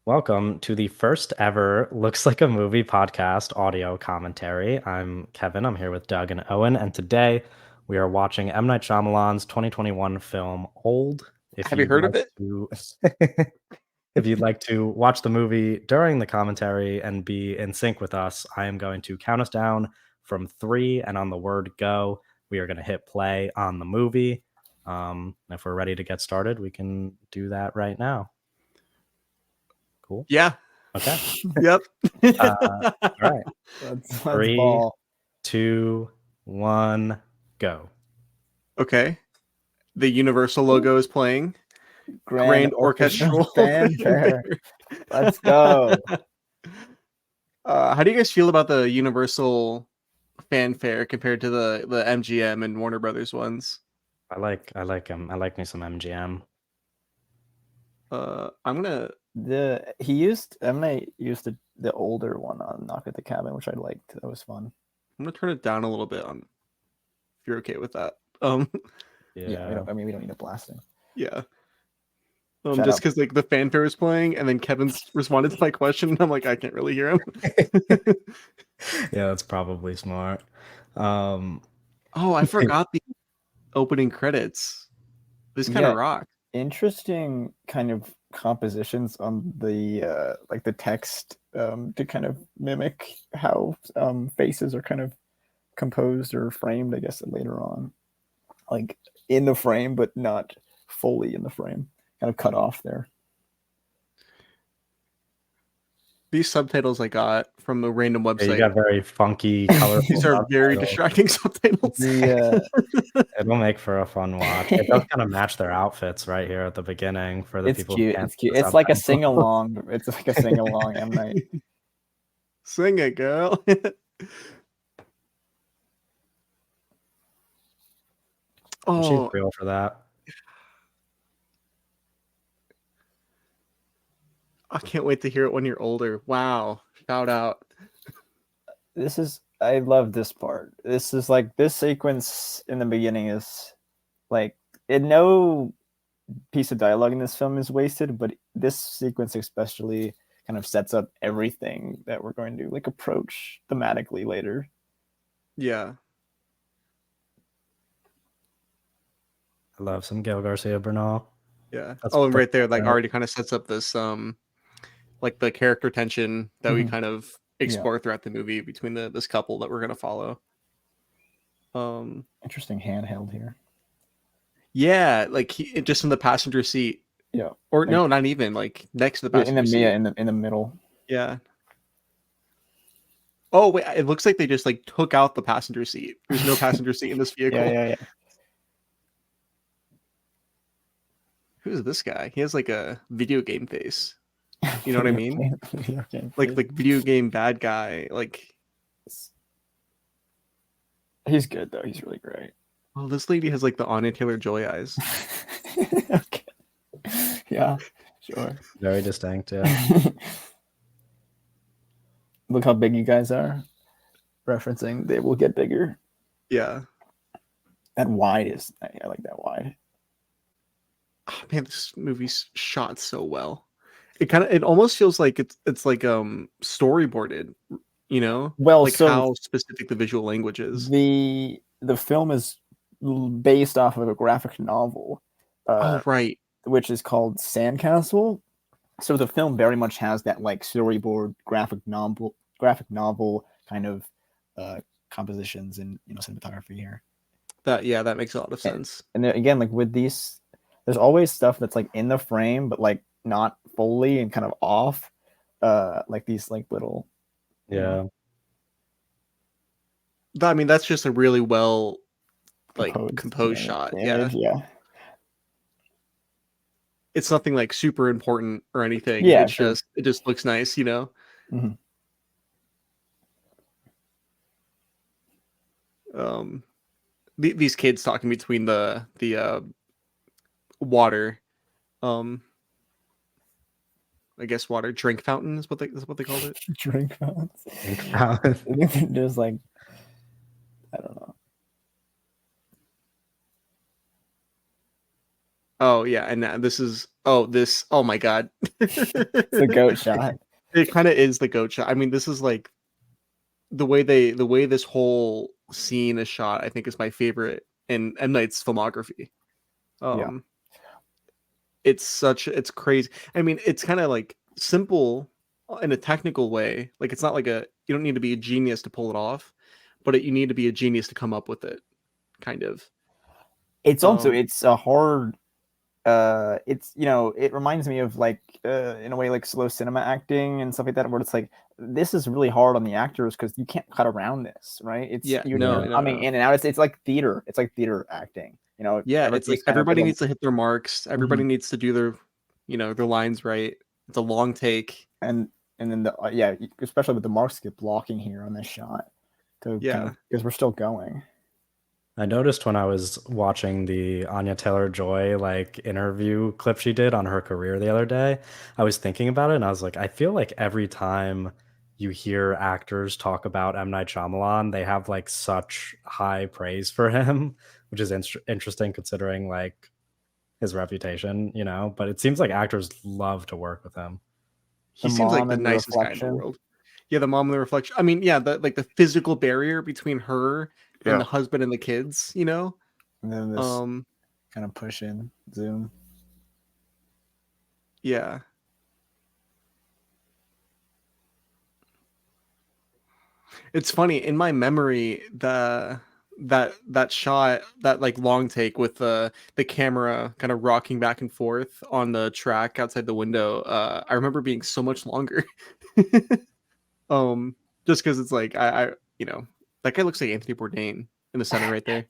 Welcome to the first ever Looks Like a Movie podcast audio commentary. I'm Kevin. I'm here with Doug and Owen, and today we are watching M. Night Shyamalan's 2021 film Old. If Have you you'd heard of like it? to, if you'd like to watch the movie during the commentary and be in sync with us, I am going to count us down from 3, and on the word go, we are going to hit play on the movie. If we're ready to get started, we can do that right now. Cool. Yeah. Okay. Yep. All right. Let's 3, ball. 2, 1, go. Okay. The Universal logo is playing. Grand Orchestral fanfare. Let's go. How do you guys feel about the Universal fanfare compared to the MGM and Warner Brothers ones? I like him. I like me some MGM. I'm gonna. M Night used the older one on Knock at the Cabin, which I liked. That was fun. I'm gonna turn it down a little bit on. If you're okay with that. Yeah. We don't need a blasting. Yeah. Shut Just up. because like the fanfare is playing, and then Kevin's responded to my question, and I'm like, I can't really hear him. Yeah, that's probably smart. Oh, I forgot the opening credits. This kind of rock. Interesting kind of compositions on the like the text to kind of mimic how faces are kind of composed or framed, I guess, later on, like in the frame but not fully in the frame, kind of cut off there. These subtitles I got from a random website. Yeah, you got very funky colors. These are very distracting subtitles. It'll make for a fun watch. It does kind of match their outfits right here at the beginning for the people. Cute. It's cute. It's like a sing along. It's like a sing along M Night. Sing it, girl. She's real for that. I can't wait to hear it when you're older. Wow. Shout out. I love this part. This is like, this sequence in the beginning is like, no piece of dialogue in this film is wasted, but this sequence especially kind of sets up everything that we're going to like approach thematically later. Yeah. I love some Gail Garcia Bernal. Yeah. And right there, like already kind of sets up this like the character tension that we kind of explore throughout the movie between this couple that we're gonna follow. Interesting handheld here. Yeah, like just in the passenger seat. Yeah. Or like, no, not even like next to the passenger seat. In the middle. Yeah. Oh wait, it looks like they just like took out the passenger seat. There's no passenger seat in this vehicle. Yeah. Who's this guy? He has like a video game face. You know what I mean? Like video game bad guy. Like he's good though. He's really great. Oh, this lady has like the Anya Taylor-Joy eyes. Okay. Yeah, sure. Very distinct, yeah. Look how big you guys are. Referencing they will get bigger. Yeah. That wide is I like that wide. Oh, man, this movie's shot so well. It almost feels like it's like storyboarded, you know? Well, like how specific the visual language is. The film is based off of a graphic novel. Right. Which is called Sandcastle. So the film very much has that like storyboard graphic novel kind of compositions and cinematography here. That makes a lot of sense. And then, again, like with these, there's always stuff that's like in the frame but like not fully and kind of off, like these like little I mean, that's just a really well like composed shot. Yeah. It's nothing like super important or anything. Yeah, it's just it just looks nice, you know. Mm-hmm. These kids talking between the water, I guess water drink fountain is what they called it. Drink fountains. There's like, I don't know. Oh yeah, and this is oh my god. It's the goat shot. It kind of is the goat shot. I mean, this is like the way this whole scene is shot. I think is my favorite in M. Night's filmography. Yeah. It's crazy. I mean, it's kind of like simple in a technical way. Like it's not like you don't need to be a genius to pull it off, but you need to be a genius to come up with it. Kind of. It's also it's a hard. It's it reminds me of like in a way like slow cinema acting and stuff like that, where it's like this is really hard on the actors because you can't cut around this, right? It's you're coming in and out. It's like theater. It's like theater acting. Yeah, it's like everybody needs to hit their marks. Everybody needs to do their, their lines right. It's a long take, and then especially with the marks get blocking here on this shot, because we're still going. I noticed when I was watching the Anya Taylor-Joy like interview clip she did on her career the other day, I was thinking about it and I was like, I feel like every time you hear actors talk about M. Night Shyamalan, they have like such high praise for him, which is interesting considering like his reputation, but it seems like actors love to work with him. He seems like the nicest guy in the world. Yeah, the mom and the reflection. I mean, yeah, the physical barrier between her and the husband and the kids, And then this kind of push in zoom. Yeah. It's funny in my memory that shot, that like long take with the camera kind of rocking back and forth on the track outside the window. I remember being so much longer. Just because it's like I that guy looks like Anthony Bourdain in the center right there.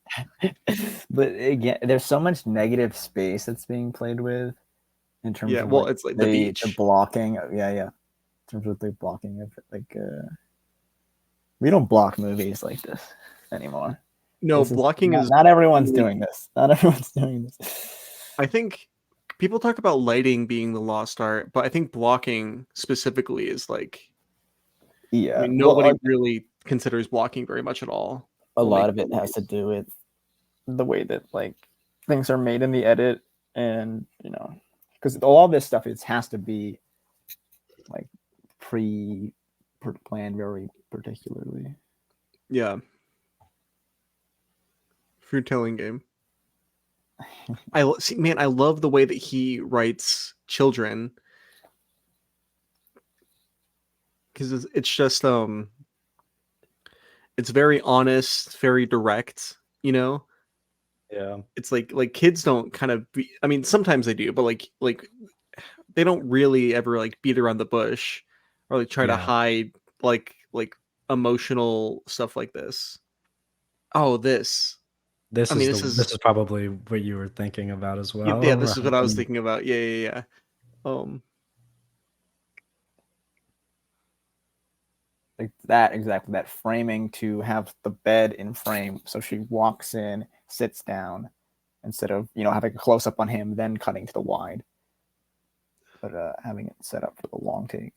But again, there's so much negative space that's being played with in terms of it's like the beach, the blocking. In terms of the blocking of like we don't block movies like this anymore. No, blocking is not everyone's doing this. Not everyone's doing this. I think people talk about lighting being the lost art, but I think blocking specifically is like, I mean, nobody really considers blocking very much at all. A lot of it has to do with the way that like things are made in the edit, and because all this stuff has to be like planned very particularly. Yeah. Food telling game. I love the way that he writes children, because it's just it's very honest, very direct, Yeah. It's like kids don't kind of I mean, sometimes they do, but like they don't really ever like beat around the bush or like try to hide like emotional stuff like this. This is probably what you were thinking about as well. Yeah, this is what I was thinking about. Yeah. Like that, exactly, that framing to have the bed in frame, so she walks in, sits down, instead of having a close up on him, then cutting to the wide, but having it set up for the long take.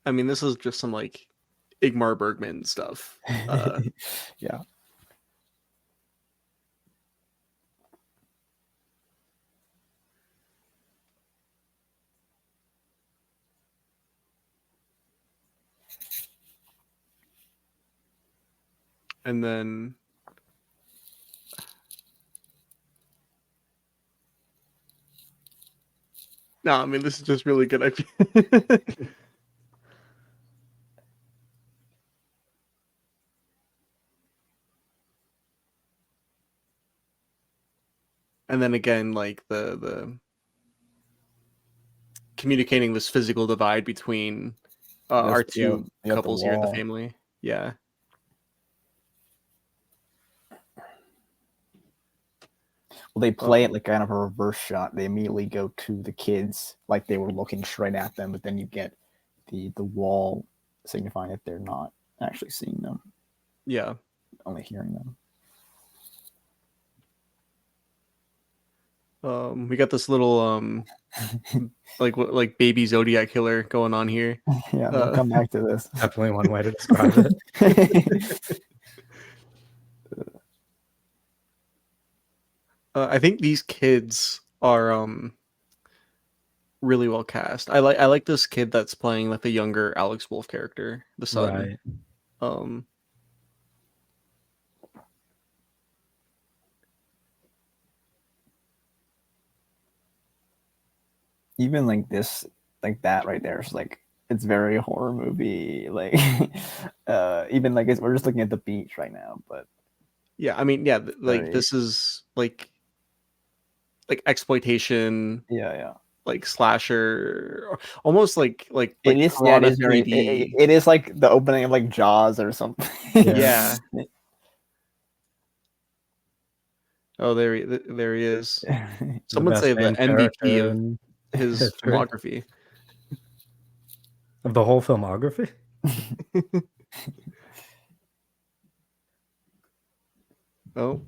I mean, this is just some like Ingmar Bergman stuff. Yeah. And then no, I mean, this is just really good. And then again, like the communicating this physical divide between our two couples here in the family. Yeah. Well, they play it like kind of a reverse shot. They immediately go to the kids like they were looking straight at them, but then you get the wall signifying that they're not actually seeing them. Yeah. Only hearing them. We got this little like baby Zodiac killer going on here. Yeah, we'll come back to this. Definitely one way to describe it. I think these kids are really well cast. I like this kid that's playing like the younger Alex Wolf character, the son. Right. Um, Even like this, like that right there is like it's very horror movie. Like, even like we're just looking at the beach right now, but yeah, I mean, yeah, like very this is like exploitation, yeah, yeah. like slasher, almost It like is, yeah, it Piranha is very. 3D. It is like the opening of like Jaws or something. Yeah. Yeah. Oh, there he is. The Some would best say the named MVP character of in his history filmography. of the whole filmography. Oh,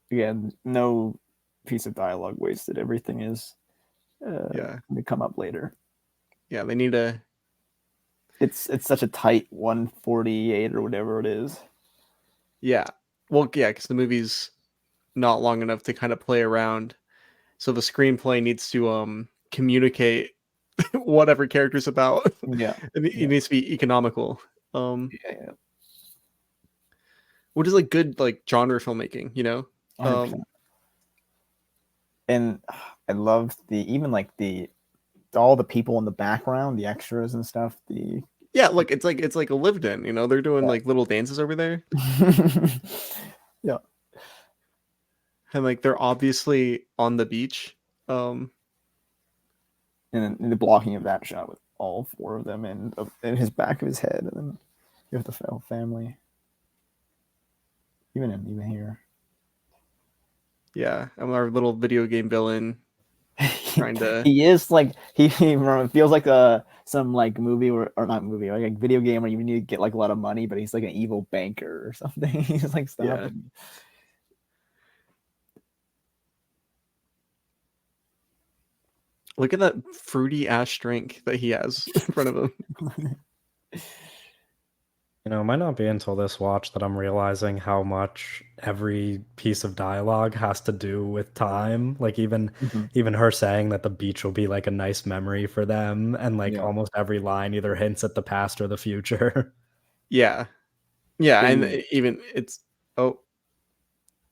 Again, no piece of dialogue wasted. Everything is yeah, to come up later. yeah. They need a It's such a tight 148 or whatever it is. yeah. Well, yeah, because the movie's not long enough to kind of play around, so the screenplay needs to communicate whatever character's about. Yeah, It yeah, needs to be economical. yeah, yeah. Which is like good like genre filmmaking, you know? 100%. And I love the even like the all the people in the background, the extras and stuff. The Yeah, it's like a lived in, you know, they're doing like little dances over there. yeah. Yeah, And like they're obviously on the beach. Um and then the blocking of that shot with all four of them in his back of his head, and then you have the family, even here. yeah, and our little video game villain trying to He is like he feels like some like movie or not movie like video game where you need to get like a lot of money, but he's like an evil banker or something. He's like yeah. stopping. Look at that fruity ash drink that he has in front of him. You know, it might not be until this watch that I'm realizing how much every piece of dialogue has to do with time. Like Mhm. even her saying that the beach will be like a nice memory for them, and like Yeah. almost every line either hints at the past or the future. Yeah. Yeah, and And even it's oh,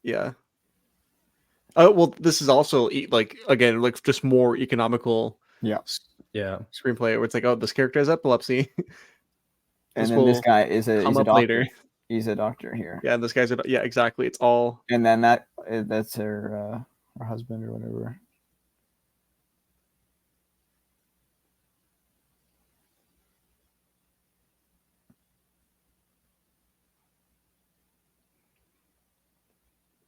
yeah. Oh, well, this is also like again like just more economical yeah. s- Yeah. screenplay where it's like, oh, this character has epilepsy. And This then this will guy is come he's a up later. doctor. He's a doctor here. Yeah, this guy's yeah, exactly. It's all And then that's her husband or whatever.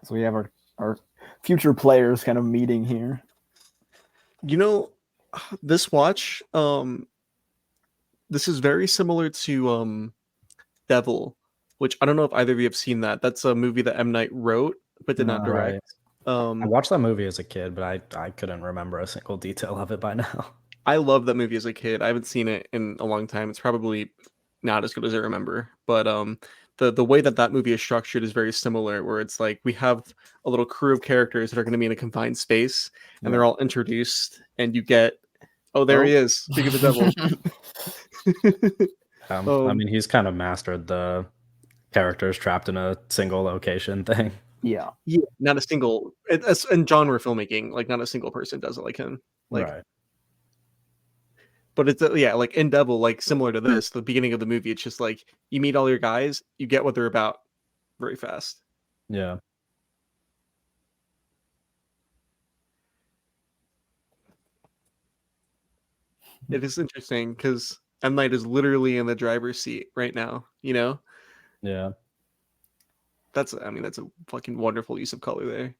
So we have our future players kind of meeting here. you know this watch this is very similar to Devil, which I don't know if either of you have seen that. That's a movie that M. Night wrote but did not No. Right. direct. I watched that movie as a kid, but I couldn't remember a single detail of it by now. I love that movie as a kid. I haven't seen it in a long time. It's probably not as good as I remember, but the way that that movie is structured is very similar, where it's like we have a little crew of characters that are going to be in a confined space, and Yeah. they're all introduced, and you get oh there Oh. he is. Speak of the devil. I um, mean, he's kind of mastered the characters trapped in a single location thing. Yeah. yeah, not a single. It's in genre filmmaking, like not a single person does it like him. Like Right. but it's yeah, like in Devil, like similar to this, the beginning of the movie, it's just like you meet all your guys, you get what they're about very fast. Yeah. It is interesting because M Night is literally in the driver's seat right now. You know, Yeah. that's I mean that's a fucking wonderful use of color there.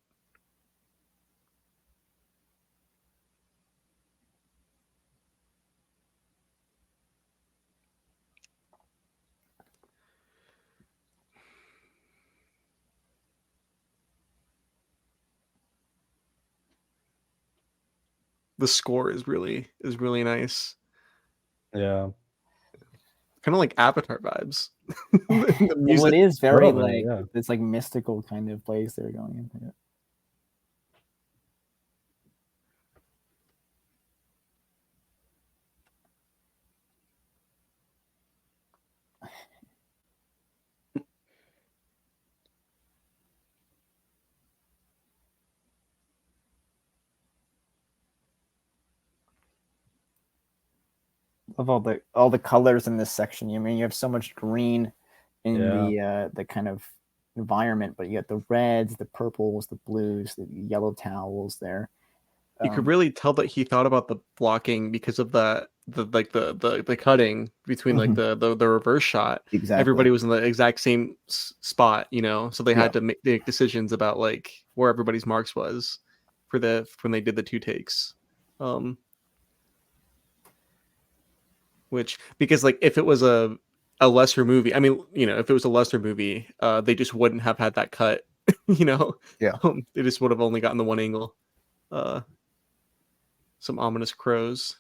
The score is really nice. Yeah. kind of like Avatar vibes. The music. Well, it is very Totally, it's like mystical kind of place they're going into. Of all the colors in this section. You mean you have so much green in the kind of environment, but you got the reds, the purples, the blues, the yellow towels there. You could really tell that he thought about the blocking because of the cutting between like the reverse shot. Exactly. Everybody was in the exact same spot, so they had to make decisions about like where everybody's marks was for when they did the 2 takes. Which, because like if it was a lesser movie, I mean, if it was a lesser movie, they just wouldn't have had that cut. Yeah. They just would have only gotten the one angle. Some ominous crows.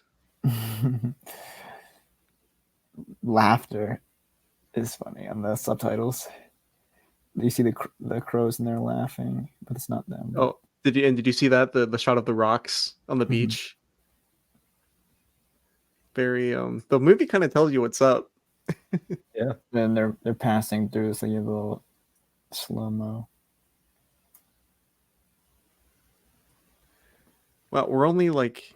Laughter is funny on the subtitles. You see the crows and they're laughing, but it's not them. Oh, did you see that the shot of the rocks on the beach? Very the movie kind of tells you what's up. Yeah. Then they're passing through this like a little slow-mo. Well, we're only like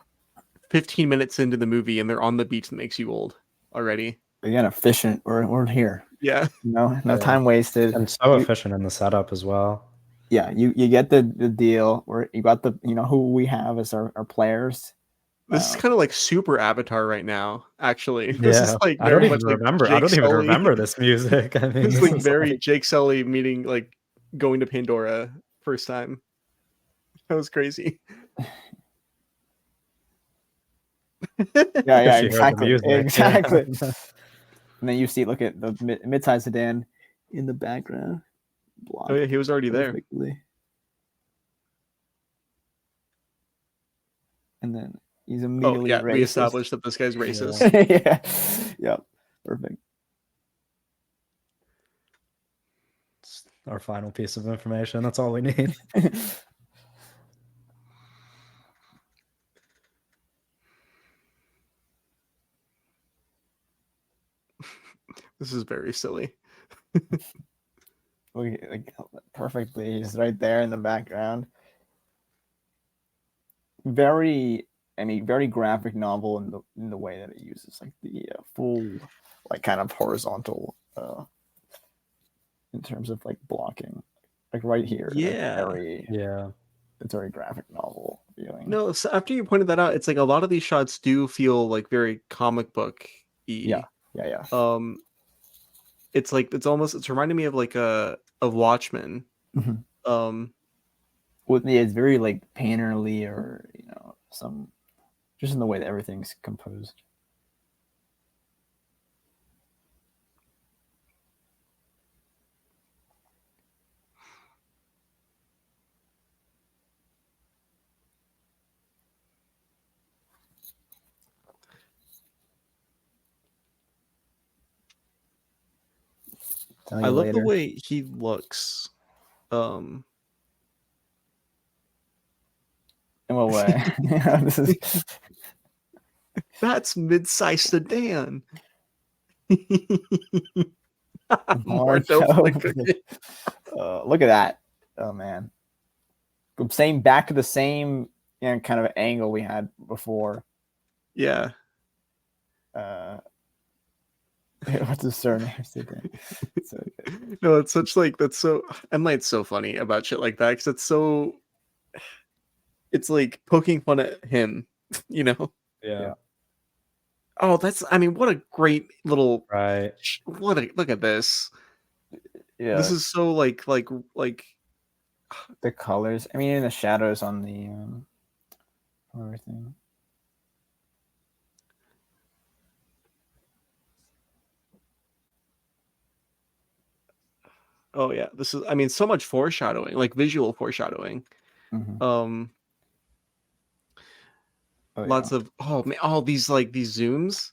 15 minutes into the movie and they're on the beach that makes you old already. Again, efficient. We're here. Yeah. No time wasted. And so efficient in the setup as well. Yeah, you get the deal where you got the who we have as our players. This is kind of like super Avatar right now, actually. This is like I don't even remember this music. I mean, it's like very Jake Sully meeting like going to Pandora first time. That was crazy. Yeah, exactly. And then you see, look at the mid-sized sedan in the background. Oh yeah, he was already there. And then he's immediately racist. We established that this guy's racist. Yeah, perfect. It's our final piece of information. That's all we need. This is very silly. Like perfectly, he's right there in the background. Very graphic novel in the way that it uses like the full like kind of horizontal in terms of like blocking, like right here. It's very graphic novel viewing. No, so after you pointed that out, it's like a lot of these shots do feel like very comic book-y. Yeah. It's reminding me of like of Watchmen. It's very like painterly, or some just in the way that everything's composed. I love the way he looks. In what way? This is that's mid-sized sedan. Look at that. Oh man. Back to the same kind of angle we had before. Yeah. What's his surname? No, it's such like that's so M. Night's so funny about shit like that because it's like poking fun at him, Yeah. Oh, what a great little look at this. Yeah. This is so like the colors. I mean, the shadows on the everything. Oh yeah, this is so much foreshadowing, like visual foreshadowing. Lots of these zooms.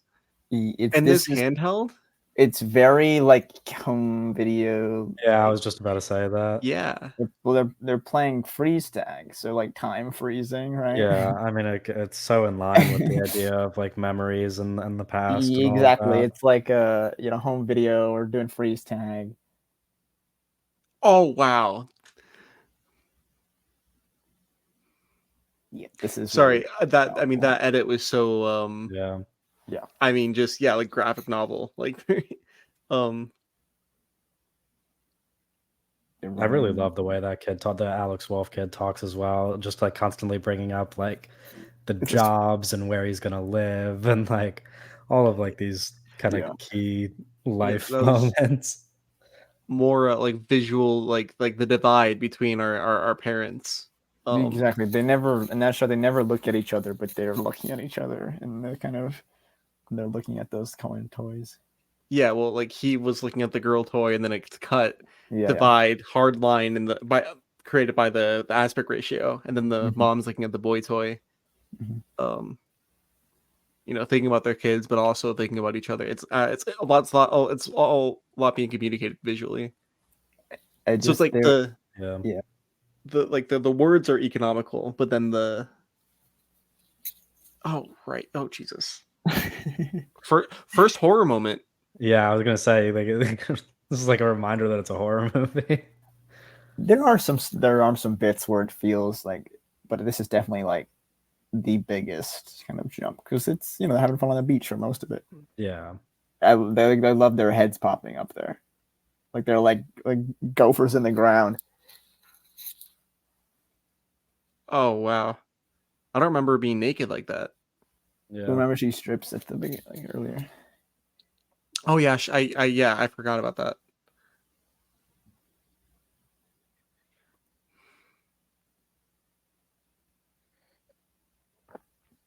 And this handheld. It's very like home video. Yeah, I like, was just about to say that. Yeah. they're playing freeze tag, so like time freezing, right? Yeah, I mean, it's so in line with the idea of like memories and the past and all of Exactly. that. It's like home video or doing freeze tag. Oh wow. Yeah, this is really Sorry, that I mean that edit was so Yeah. yeah. I mean just like graphic novel. Like um I really love the way that kid the Alex Wolf kid talks as well, just like constantly bringing up like the It's just jobs and where he's gonna live and like all of like these kind of yeah. key yeah, life that was moments. more like visual like the divide between our parents. Exactly. They never in that show they never look at each other, but they're looking at each other and they're looking at those coin toys. Yeah, well, like he was looking at the girl toy, and then it's cut, Yeah. divide, hard line, and created by the aspect ratio, and then the Mhm. mom's looking at the boy toy. Mhm. Thinking about their kids, but also thinking about each other. It's a lot, it's all a lot being communicated visually. So it's like Yeah. yeah. the words are economical, but then oh Jesus, first horror moment. Yeah, I was gonna say like this is like a reminder that it's a horror movie. There are some bits where it feels like, but this is definitely like the biggest kind of jump because it's they're having fun on the beach for most of it. Yeah. I love their heads popping up there, like they're like gophers in the ground. Oh wow, I don't remember being naked like that. Yeah. Remember she strips at the beginning, like earlier. Oh yeah, I forgot about that.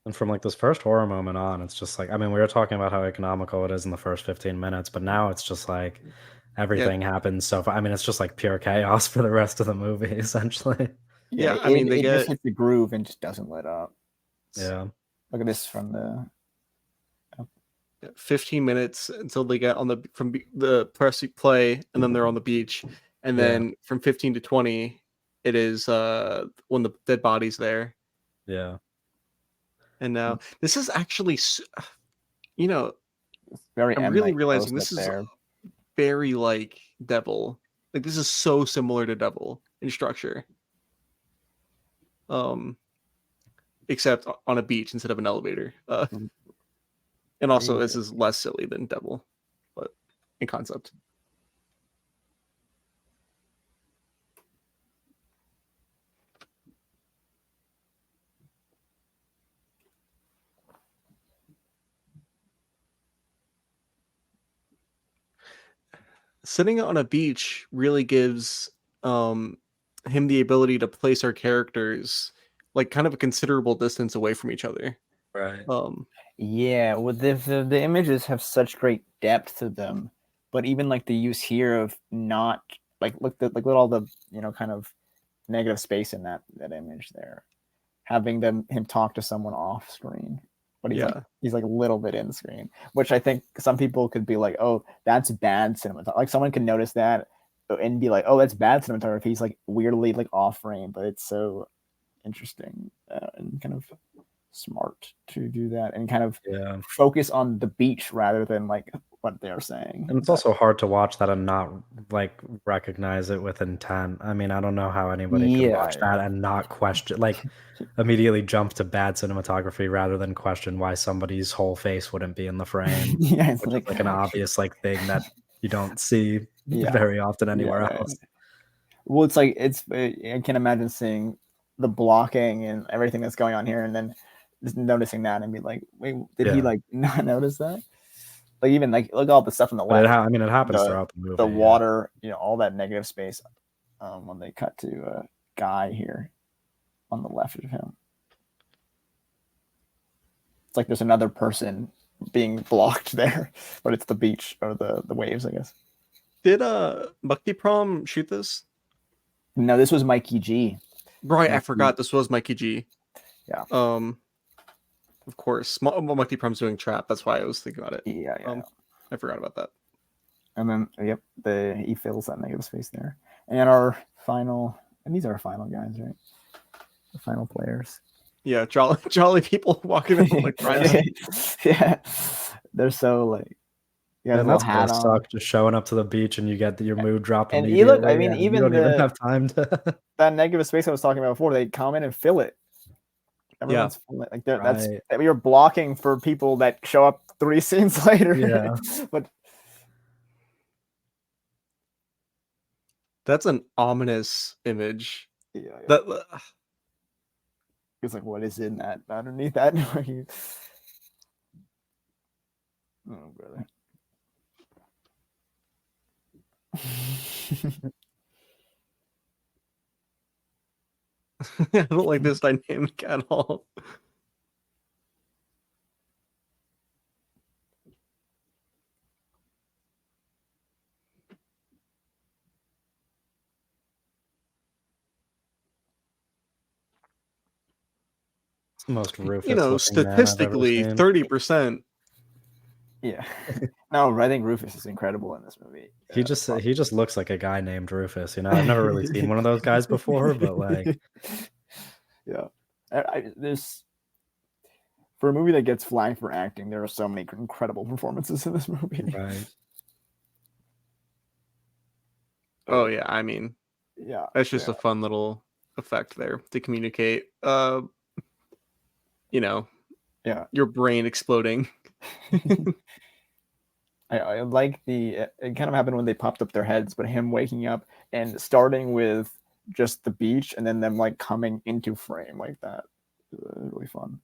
And from like this first horror moment on, it's just like I mean, we were talking about how economical it is in the first 15 minutes, but now it's just like Yeah, everything happens so I mean, it's just like pure chaos for the rest of the movie, essentially. Yeah, yeah. I mean, they it just get hits the groove and just doesn't let up. Yeah. Look at this from the 15 minutes until they get on the press play, and then they're on the beach, and Yeah. then from 15 to 20, it is when the dead body's there. Yeah. And now this is actually, very I'm M really Night realizing close-up this is there. very like Devil. Like this is so similar to Devil in structure. Except on a beach instead of an elevator. And also this is less silly than Devil, but in concept. Sitting on a beach really gives him the ability to place our characters like kind of a considerable distance away from each other. Right. Yeah, well, the images have such great depth to them, but even like the use here of not like look at all the kind of negative space in that image there, having him talk to someone off screen, but he's like a little bit in screen, which I think some people could be like, oh, that's bad cinematography. Like someone could notice that and be like, oh, that's bad cinematography. He's like weirdly like off frame, but it's so interesting and kind of smart to do that and kind of focus on the beach rather than like what they're saying. And it's also hard to watch that and not like recognize it with intent. I mean, I don't know how anybody could watch that and not question, like immediately jump to bad cinematography rather than question why somebody's whole face wouldn't be in the frame, yeah, which is like an obvious like thing that you don't see very often anywhere else. Well, it's like I can imagine seeing the blocking and everything that's going on here, and then just noticing that and be like, wait, did he like not notice that? Like even like look at all the stuff on the left. I mean, it happens throughout the movie. The water, all that negative space. When they cut to a guy here on the left of him, it's like there's another person being blocked there, but it's the beach or the waves, I guess. Did Bhakti Prom shoot this? No, this was Mikey G. Right, I forgot this was Mikey G. Yeah. Of course, Mikey Prom's doing Trap. That's why I was thinking about it. Yeah. I forgot about that. And then, yep, he fills that negative space there. And our final, and these are our final guys, right? The final players. Yeah, jolly people walking around like crime scene. Yeah, they're so like, you got his And little that's gotta hat on. suck, just showing up to the beach and you get your mood dropped And you look, I immediately, mean, and you even don't even have time to. that negative space I was talking about before, they come in and fill it. Everyone's like that's Right. you're blocking for people that show up 3 scenes later. Yeah. But That's an ominous image. yeah. That It's like, what is in that underneath that? Oh, brother. I don't like this dynamic at all. It's the most Rufus You know, looking man I've ever statistically, seen. 30%. Yeah. No, I think Rufus is incredible in this movie. He just looks like a guy named Rufus, you know? I've never really seen one of those guys before, but like, yeah. There's for a movie that gets flagged for acting, there are so many incredible performances in this movie. right. Oh yeah, I mean, Yeah. that's just a fun little effect there to communicate. You know, yeah, your brain exploding. I like it kind of happened when they popped up their heads, but him waking up and starting with just the beach and then them like coming into frame like that. Really fun.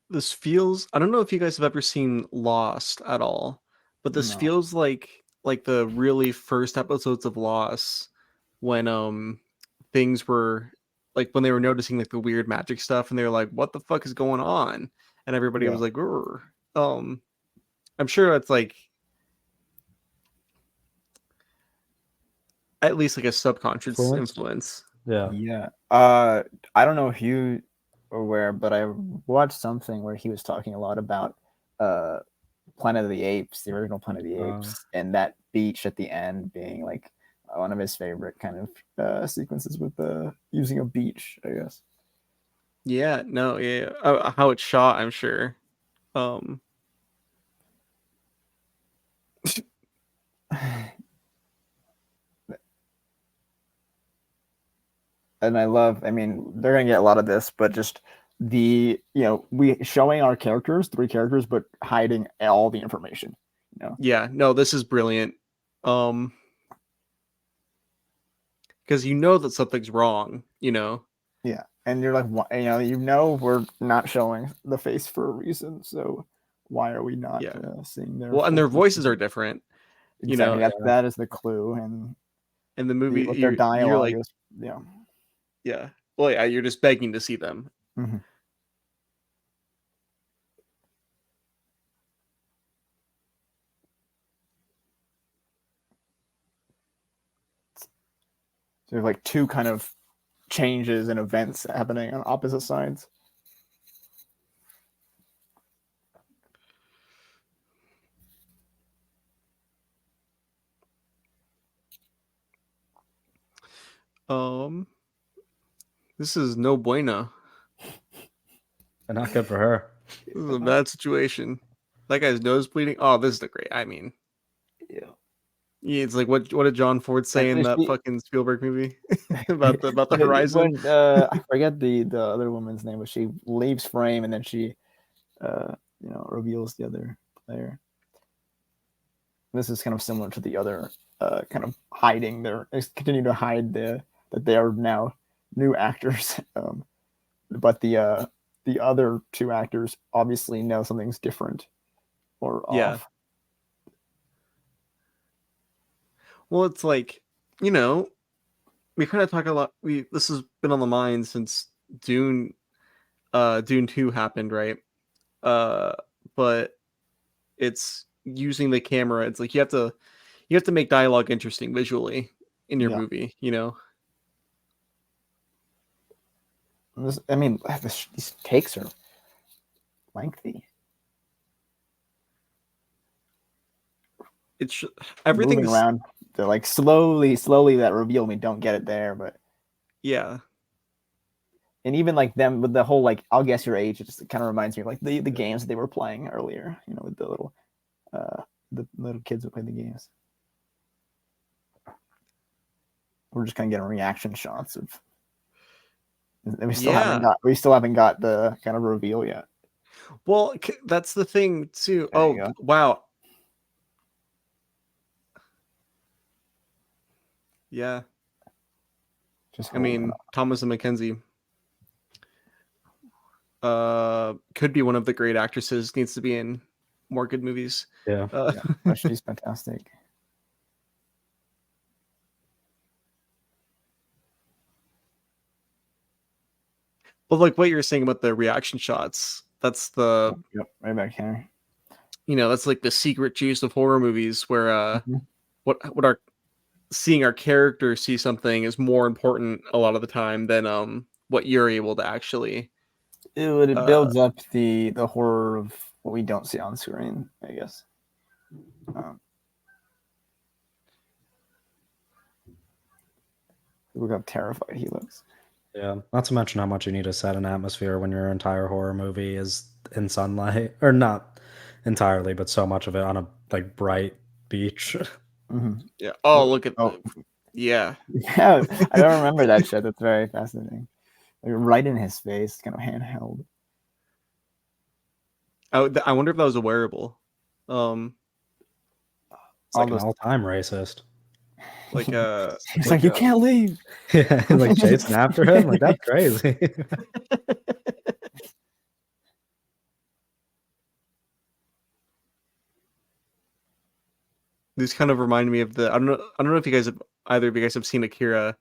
This feels, I don't know if you guys have ever seen Lost at all, but this feels like the really first episodes of Lost when things were like when they were noticing like the weird magic stuff and they were like, what the fuck is going on? And everybody was like, Grr. I'm sure it's like at least like a subconscious influence. Yeah. I don't know if you are aware, but I watched something where he was talking a lot about Planet of the Apes, the original Planet of the Apes, and that beach at the end being like one of his favorite kind of sequences with using a beach, I guess. Yeah, no, yeah. How it's shot, I'm sure. And I mean, they're gonna get a lot of this, but just we showing our characters, 3 characters, but hiding all the information. Yeah, no, this is brilliant. Because you know that something's wrong, you know. Yeah, and you're like, we're not showing the face for a reason, so why are we not seeing their? Well, and their voices are different. Exactly, that is the clue, and in the movie, their dialogue you're like, is, yeah. Well, yeah, you're just begging to see them. Mm-hmm. So there's like 2 kind of changes and events happening on opposite sides. This is no bueno. And not good for her. This is a bad situation. That guy's nose bleeding. Oh, this is the great. I mean, yeah, it's like what did John Ford say in that fucking Spielberg movie about the horizon? I forget the other woman's name, but she leaves frame and then she reveals the other player. This is kind of similar to the other kind of hiding continue to hide that they are now new actors, but the other 2 actors obviously know something's different or off. Well, it's like, we kind of talk a lot. This has been on the mind since Dune 2 happened, right? But it's using the camera. It's like you you have to make dialogue interesting visually in your Yeah. movie, you know. I mean, these takes are lengthy. It's everything's moving around. They're like slowly that reveal. We don't get it there, but yeah. And even like them with the whole like I'll guess your age. It just kind of reminds me of like the games that they were playing earlier. You know, with the little kids that play the games. We're just kind of getting reaction shots of. And we still haven't got the kind of reveal yet. Well, that's the thing too. There oh wow. Yeah. I mean, Thomas and Mackenzie could be one of the great actresses. Needs to be in more good movies. Yeah, she's fantastic. Well, like what you were saying about the reaction shots, that's the right back here. You know, that's like the secret juice of horror movies, where what our seeing our characters see something is more important a lot of the time than what you're able to actually. It builds up the horror of what we don't see on screen, I guess. Look how terrified he looks. Yeah, not to mention how much you need to set an atmosphere when your entire horror movie is in sunlight, or not entirely, but so much of it on a like bright beach. Mm-hmm. Yeah. Oh, look at yeah. Yeah, I don't remember that shit. That's very fascinating. Like right in his face, kind of handheld. I wonder if that was a wearable. It's like an all-time racist. Like he's like you can't leave. Yeah, like chasing after him. Like that's crazy. These kind of remind me of the I don't know if you guys have either of you guys have seen Akira.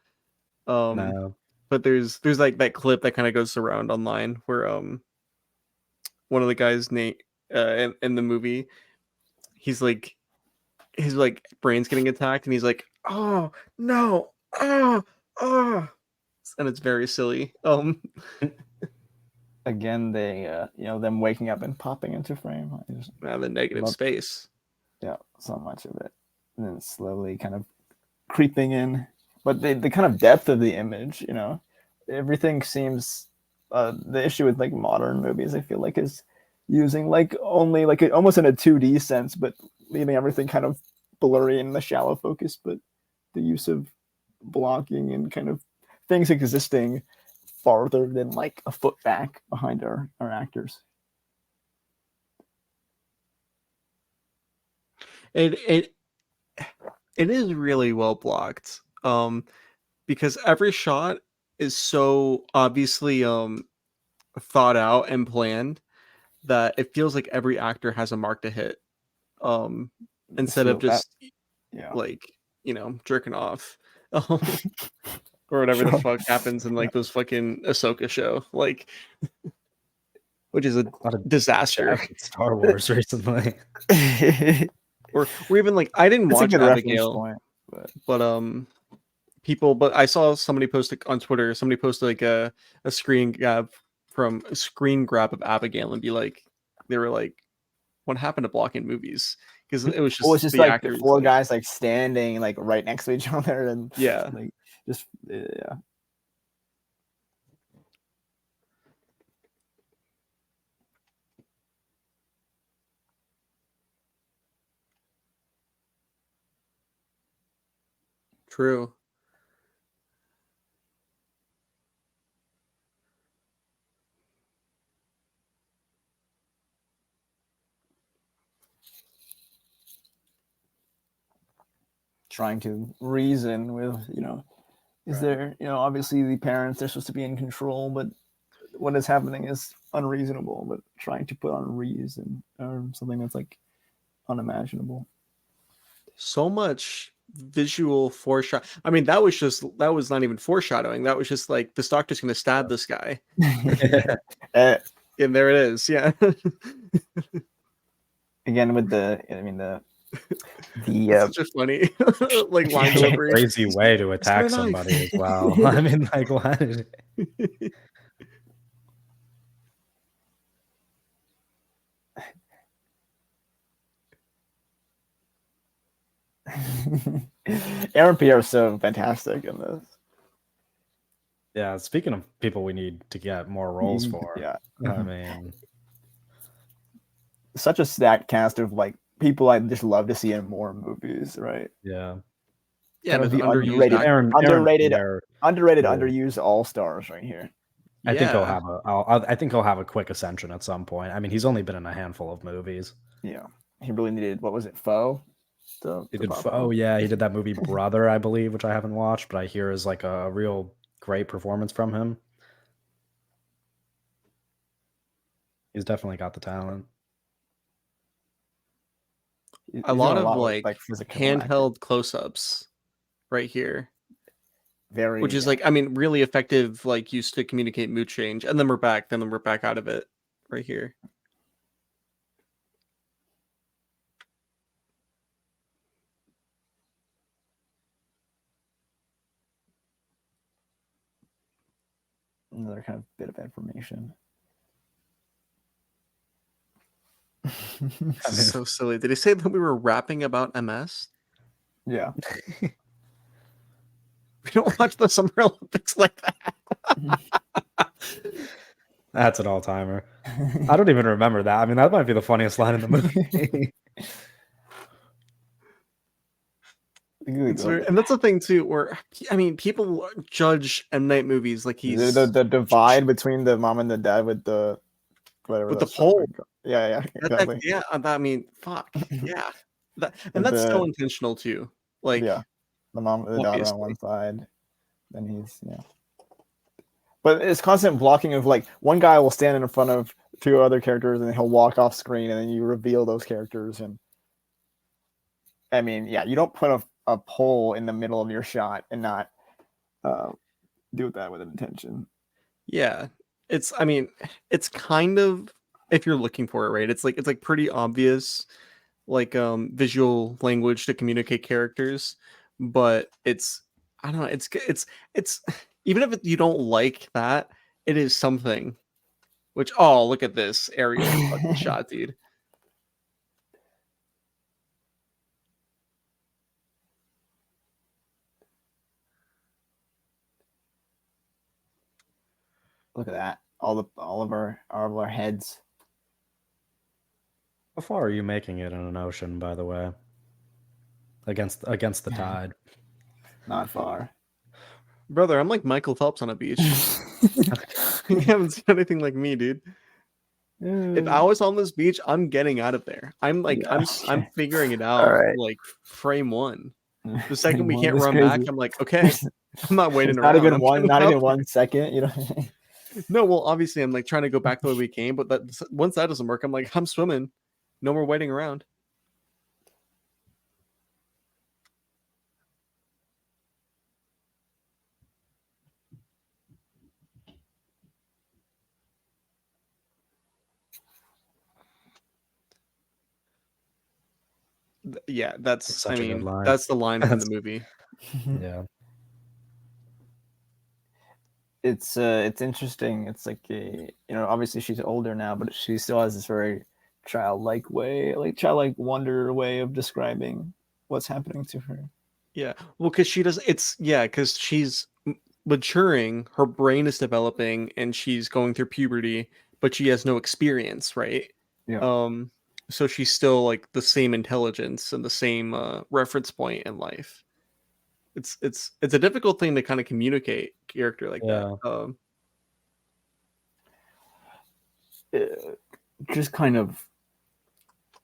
No. But there's like that clip that kind of goes around online where one of the guys Nate in the movie, he's like his like brain's getting attacked and he's like, oh no, and it's very silly. Again, they them waking up and popping into frame. The negative space. Yeah, so much of it, and then slowly kind of creeping in. But the kind of depth of the image, everything seems. The issue with like modern movies, I feel like, is using like only like almost in a 2D sense, but leaving everything kind of blurry in the shallow focus. But the use of blocking and kind of things existing farther than like a foot back behind our actors. It is really well blocked. Because every shot is so obviously thought out and planned that it feels like every actor has a mark to hit. Instead of just like, jerking off. Or whatever the fuck happens in like those fucking Ahsoka show, like, which is a disaster. Star Wars recently, or even like I didn't watch Abigail, point, but people. But I saw somebody post on Twitter. Somebody posted like a screen grab of Abigail and be like, they were like, what happened to blocking movies? Because it was just the like actors, four guys like standing like right next to each other and like just yeah. True. Trying to reason with, is there, obviously the parents, they're supposed to be in control, but what is happening is unreasonable, but trying to put on reason or something that's like unimaginable. So much visual foreshadow. I mean, that was not even foreshadowing. That was just like this doctor's going to stab this guy. And there it is. Yeah. Again, with the The That's such a funny like line Such a delivery. crazy way to It's my attack knife. somebody as well. I mean, like, what? Aaron Pierre is so fantastic in this. Yeah, speaking of people we need to get more roles for, Yeah. I mean, Such a stacked cast of like people I just love to see in more movies, right? yeah. Yeah, Kind of with the underused actors. Aaron Pierre, will- underused all stars right here. I think he'll Yeah. have I think he'll have a quick ascension at some point. I mean, he's only been in a handful of movies. Yeah, he really needed, what was it, Foe? He did. pop Oh up. yeah, he did that movie Brother, I believe, which I haven't watched, but I hear is like a real great performance from him. He's definitely got the talent. A He's lot doing of with, like physical acting. handheld close-ups right here, Very, which is like, I mean, really effective, like used to communicate mood change. And then we're back. Then we're back out of it right here. another kind of bit of information. This is so silly. Did he say that we were rapping about MS? Yeah. We don't watch the Summer Olympics like that. That's an all-timer. I don't even remember that. I mean, that might be the funniest line in the movie. And that's the thing too, where I mean, people judge M. Night movies like he's the divide between the mom and the dad with the whatever with the that's pole. Yeah, exactly. Yeah, I mean, fuck yeah, and that's so intentional too. Like, yeah, the mom and the daughter on obviously. one side, then he's But it's constant blocking of like one guy will stand in front of two other characters and he'll walk off screen and then you reveal those characters. And I mean, yeah, you don't put a pole in the middle of your shot and not do that with an intention. Yeah, I mean, it's kind of, if you're looking for it, right? It's like pretty obvious, like visual language to communicate characters, but I don't know, it's even if you don't like that, it is something. Which, oh, look at this aerial fucking shot, dude. Look at that. All of our heads. How far are you making it in an ocean, by the way? Against the tide. Not far. Brother, I'm like Michael Phelps on a beach. You haven't seen anything like me, dude. If I was on this beach, I'm getting out of there. I'm like, I'm figuring it out. Right. Like frame one. The second we can't run back, I'm like, okay, I'm not waiting not around. Not even 1 second. You know. No, well, obviously, I'm like trying to go back the way we came, but once that doesn't work, I'm like, I'm swimming. No more waiting around. Yeah, that's such a good line. that's the line from the movie. Yeah. It's interesting. It's like obviously she's older now, but she still has this very childlike wonder way of describing what's happening to her. Yeah, well, because because she's maturing, her brain is developing, and she's going through puberty, but she has no experience, right? Yeah. So she's still like the same intelligence and the same reference point in life. It's a difficult thing to kind of communicate character like that. Just kind of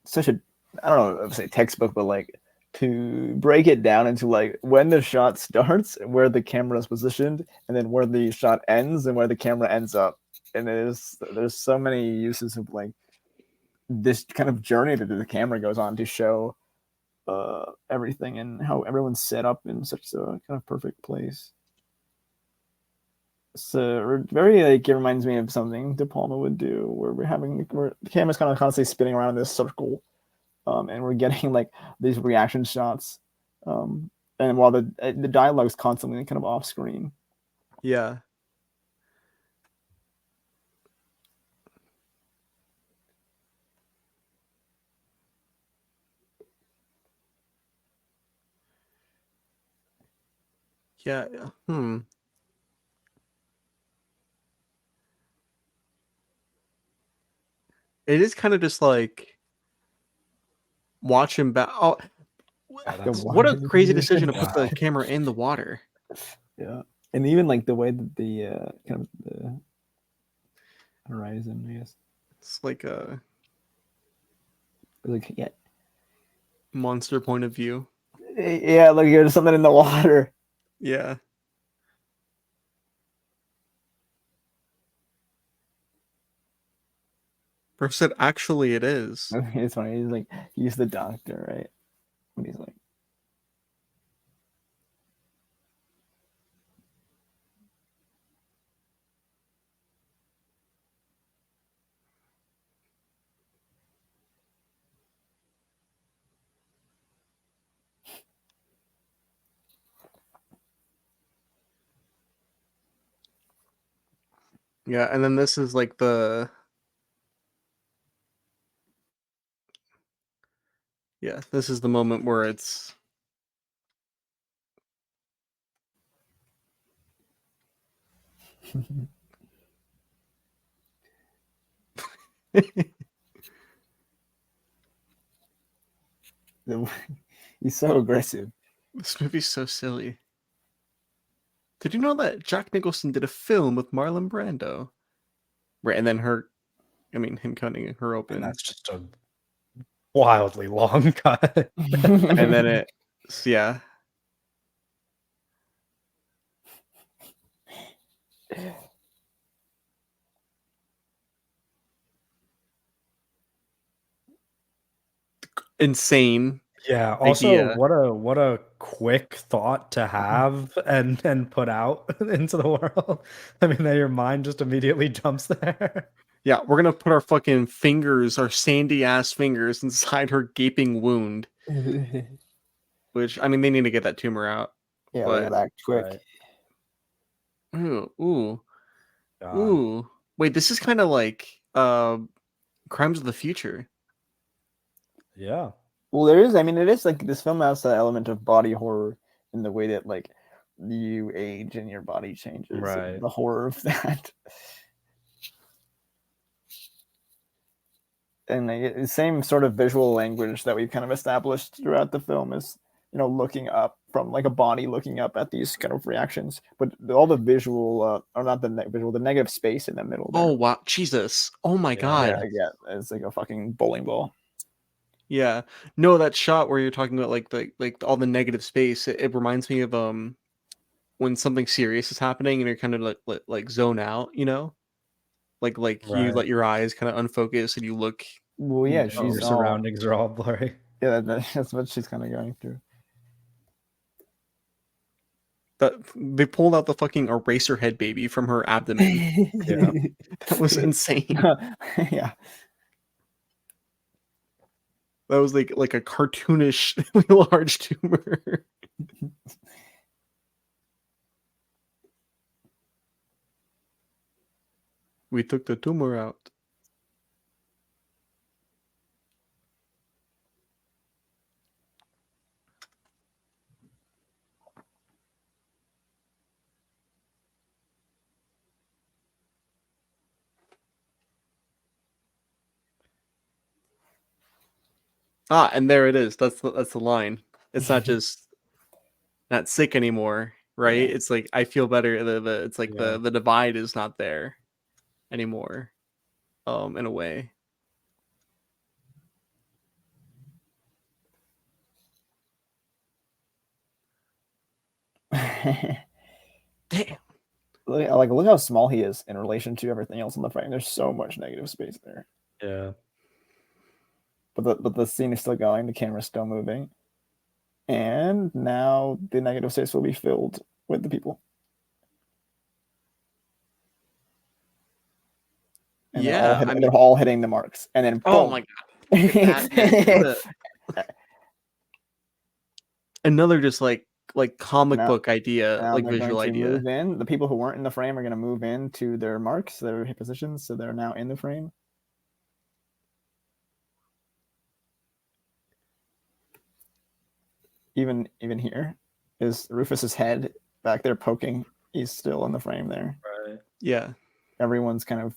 such a, I don't know if I say textbook, but like to break it down into like when the shot starts, where the camera is positioned, and then where the shot ends and where the camera ends up. And there's so many uses of like this kind of journey that the camera goes on to show everything and how everyone's set up in such a kind of perfect place. So very like, it reminds me of something De Palma would do, where the camera's kind of constantly spinning around in this circle, and we're getting like these reaction shots, and while the dialogue's constantly kind of off screen. Yeah. Yeah. It is kind of just like watch him back. Oh, what a crazy decision to put the camera in the water. Yeah, and even like the way that the kind of the horizon, I guess. It's like a yeah, monster point of view. Yeah, like there's something in the water. Yeah. Bro said, actually, it is. It's funny. He's like, he's the doctor, right? And he's like, yeah, and then this is like the this is the moment where it's he's so aggressive. this movie's so silly. Did you know that Jack Nicholson did a film with Marlon Brando? Right, and then him cutting her open. And that's just a wildly long cut. And then yeah. Insane. Yeah. Also, what a quick thought to have and put out into the world. I mean, that your mind just immediately jumps there. Yeah, we're gonna put our fucking fingers, our sandy ass fingers, inside her gaping wound. Which, I mean, they need to get that tumor out. Yeah, they gotta act quick. Right. Ooh. Wait, this is kind of like Crimes of the Future. Yeah. Well, there is. I mean, it is like this film has the element of body horror in the way that like you age and your body changes. Right. The horror of that. And the same sort of visual language that we've kind of established throughout the film is, looking up from like a body looking up at these kind of reactions, but all the visual, or not the visual, the negative space in the middle. There. Oh wow, Jesus! Oh my god! Yeah, it's like a fucking bowling ball. Yeah, no, that shot where you're talking about like all the negative space, it reminds me of when something serious is happening and you're kind of like zone out, like you let your eyes kind of unfocus and you look. Well, yeah, your surroundings are all blurry. Yeah, that's what she's kind of going through. That they pulled out the fucking eraser head baby from her abdomen. Yeah, that was insane. Yeah, that was like a cartoonish large tumor. We took the tumor out. And there it is. That's the line. It's not just not sick anymore, right? Yeah. It's like I feel better. It's like the divide is not there anymore. In a way. Damn. Look how small he is in relation to everything else in the frame. There's so much negative space there. Yeah. But the scene is still going. The camera's still moving, and now the negative space will be filled with the people. And yeah, they're all hitting the marks, and then boom. Oh my god! Batman. Another just like comic book idea, now like they're visual going to idea. move in. The people who weren't in the frame are going to move into their marks, their positions, so they're now in the frame. Even here is Rufus's head back there poking. He's still in the frame there. Right. Yeah. Everyone's kind of,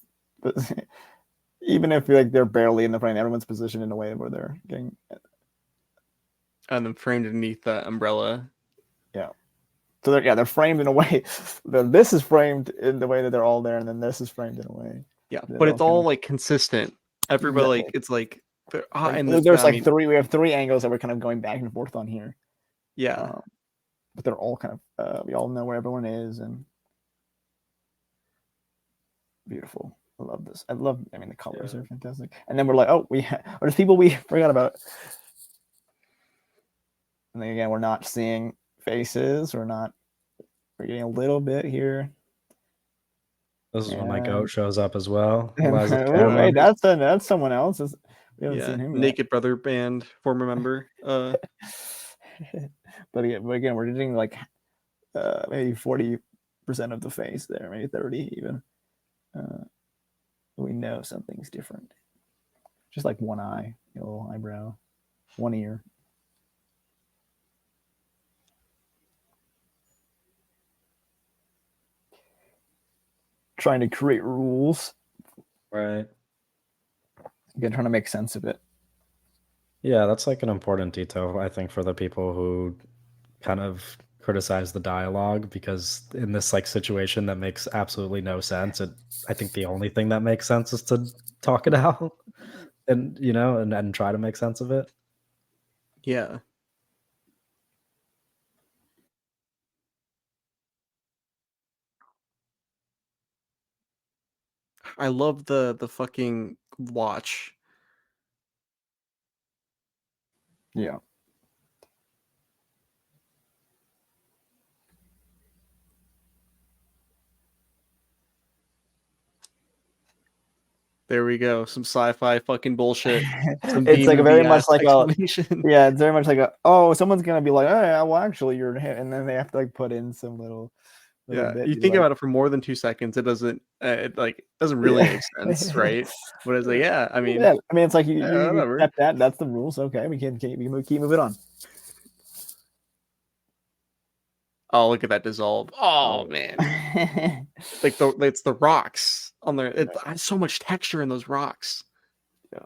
even if like they're barely in the frame, everyone's positioned in a way where they're getting. And then framed underneath the umbrella. Yeah. So they're framed in a way. This is framed in the way that they're all there, and then this is framed in a way. Yeah, but it's all like consistent. Everybody like it's like, and there's like three. We have three angles that we're kind of going back and forth on here. Yeah, but they're all kind of we all know where everyone is, and beautiful. I love this. I mean, the colors are fantastic. And then we're like, oh, there's people we forgot about. And then again, we're not seeing faces. We're getting a little bit here. This is when my goat shows up as well. Hey, that's someone else. We haven't seen him yet. Naked Brother Band former member. But again, we're getting like maybe 40% of the face there, maybe 30 even. We know something's different. Just like one eye, a little eyebrow, one ear. Trying to create rules. Right. Again, trying to make sense of it. Yeah, that's like an important detail, I think, for the people who kind of criticize the dialogue, because in this like situation that makes absolutely no sense, I think the only thing that makes sense is to talk it out and, you know, and try to make sense of it. Yeah. I love the fucking watch. Yeah. There we go. Some sci-fi fucking bullshit. It's like very much like it's very much like someone's gonna be like, oh, well, actually, you're hit, and then they have to like put in some little bit. You think about it for more than 2 seconds, it doesn't really make sense, right? But it's like, I mean, it's like you accept that. That's the rules. Okay, we can keep moving on. Oh, look at that dissolve! Oh man, like it's the rocks on there. It has so much texture in those rocks. Yeah,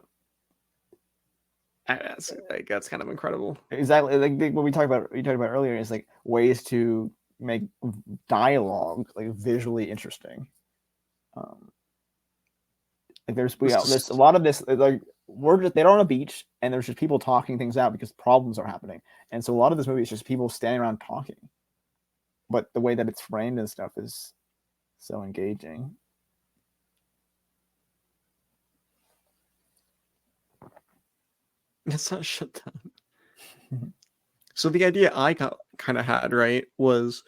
that's kind of incredible. Exactly, like what we talked about earlier is like ways to make dialogue like visually interesting. Like there's a lot of this, like they're on a beach and there's just people talking things out because problems are happening, and so a lot of this movie is just people standing around talking. But the way that it's framed and stuff is so engaging. It's not shut down. So the idea I kind of had, right, was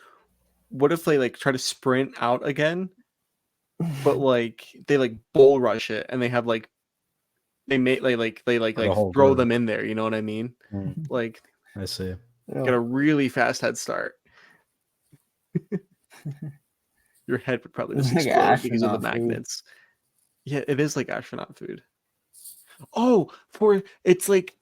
what if they like try to sprint out again, but like they like bull rush it and they have like they throw them in there, you know what I mean? Like I see. Get a really fast head start. Your head would probably just explode because of the magnets. Food. Yeah, it is like astronaut food. Oh, it's like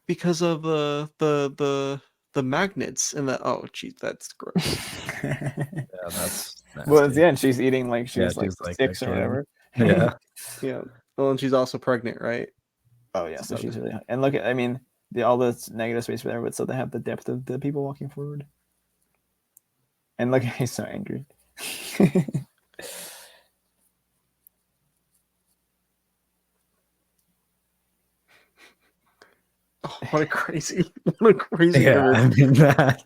because of the magnets and the geez, that's gross. That's nasty. Well, at the end, she's eating like she's like 6 or whatever. Yeah. Yeah. Well, and she's also pregnant, right? Oh yeah, so she's really. And look at, I mean, all this negative space there, but so they have the depth of the people walking forward. And look, he's so angry. Oh, what a crazy yeah, I mean that.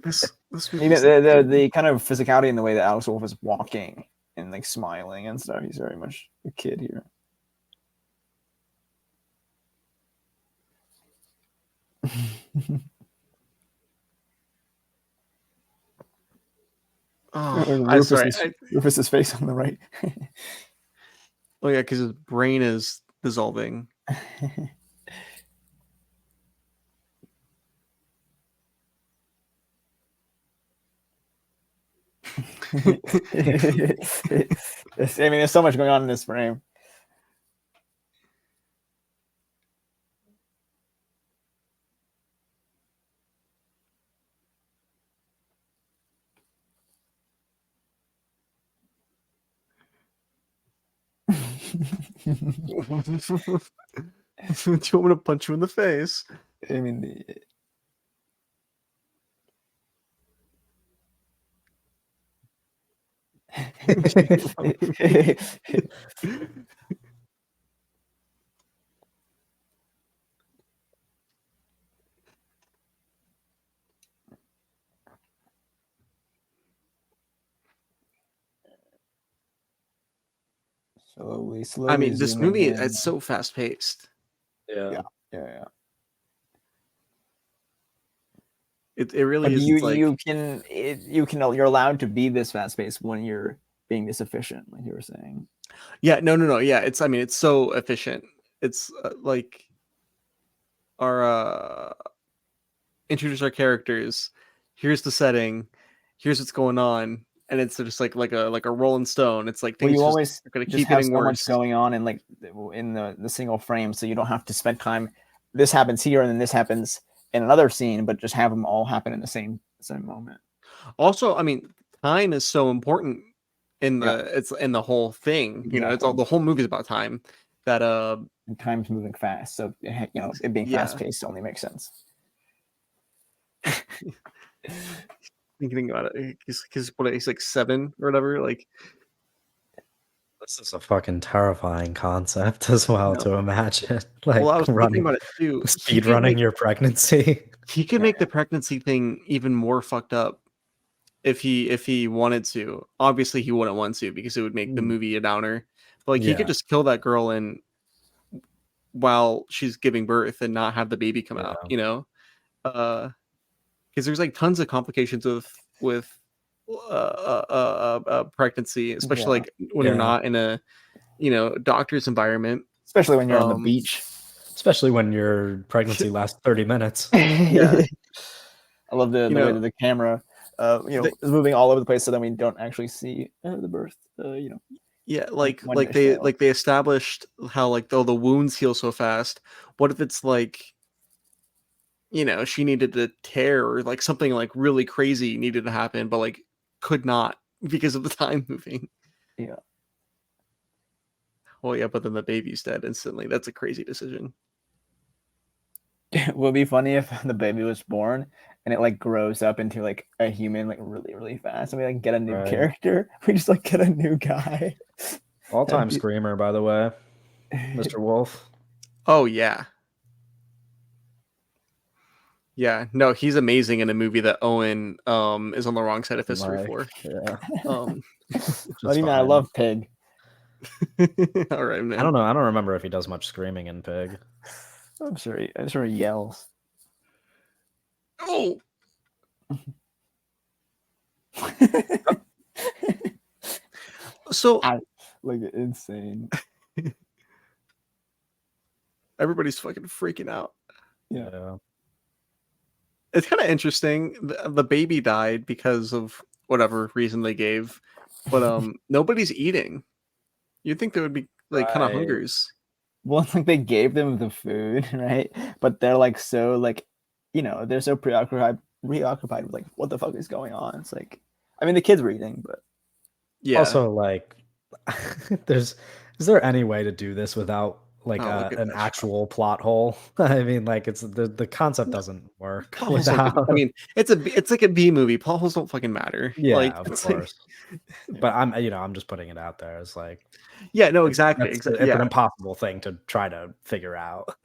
This the kind of physicality in the way that Alex Wolff is walking and like smiling and stuff. He's very much a kid here. Rufus's face on the right. Oh yeah, because his brain is dissolving. There's so much going on in this frame. Do you want me to punch you in the face? I mean, slowly, I slowly mean, this zooming movie, in. it's so fast paced. Yeah, yeah. It really But is. you It's like, you're allowed to be this fast paced when you're being this efficient, like you were saying. yeah, no. Yeah, it's, I mean, it's so efficient. It's like our introduce our characters. Here's the setting. Here's what's going on, and it's just like a Rolling Stone. It's like Well, things you just always are gonna just keep have getting so much worse. going on in like in the single frame, so you don't have to spend time. This happens here, and then this happens in another scene, but just have them all happen in the same moment. Also, I mean, time is so important in Yeah, the whole thing. You know, it's all, exactly. the whole movie's about time. That And time's moving fast, so it being fast yeah. paced only makes sense. Thinking about it, because what, he's like 7 or whatever. Like, This is a fucking terrifying concept as well no. to imagine, Well, I like was thinking running, about it too. speed running your pregnancy. He could make the pregnancy thing even more fucked up if he wanted to. Obviously, he wouldn't want to because it would make the Mm. movie a downer. But like, he could Yeah, just kill that girl and while she's giving birth and not have the baby come out. yeah, You know, because there's like tons of complications with pregnancy, especially Yeah, like when you're yeah. not in a doctor's environment. especially when you're on the Um, beach. Especially when your pregnancy lasts 30 minutes. yeah, I love you the way know, that the camera, the, is moving all over the place, so then we don't actually see the birth. yeah, When it fails. they established how like though the wounds heal so fast. What if it's like, she needed to tear or like something like really crazy needed to happen, but like could not because of the time moving. Yeah. Well, yeah, but then the baby's dead instantly. That's a crazy decision. It would be funny if the baby was born and it like grows up into like a human like really really fast, and we like get a new Right. character. We just like get a new guy. All-time screamer, by the way, Mr. Wolf. Oh yeah. Yeah, no, he's amazing in a movie that Owen is on the wrong side of history Like, for. yeah, Um But just even I fine. love Pig. all right, I don't man. know. I don't remember if he does much screaming in Pig. I'm sure he yells. Oh, so Like insane. everybody's fucking freaking out. Yeah. Yeah. It's kind of interesting. The baby died because of whatever reason they gave, but nobody's eating. You'd think there would be like kind of Right. hungers. Well, like they gave them the food, right? But they're like so like, they're so preoccupied with like what the fuck is going on. It's like, I mean, the kids were eating, but Yeah. Also, like, is there any way to do this without like Oh, look at an that shot. actual plot hole? I mean, like, it's the concept doesn't work Plot holes don't get. I without. mean, it's like a B movie. Plot holes don't fucking matter. Yeah, Like of it's like, course. But I'm just putting it out there as like yeah, no, exactly, it's an yeah. impossible thing to try to figure out.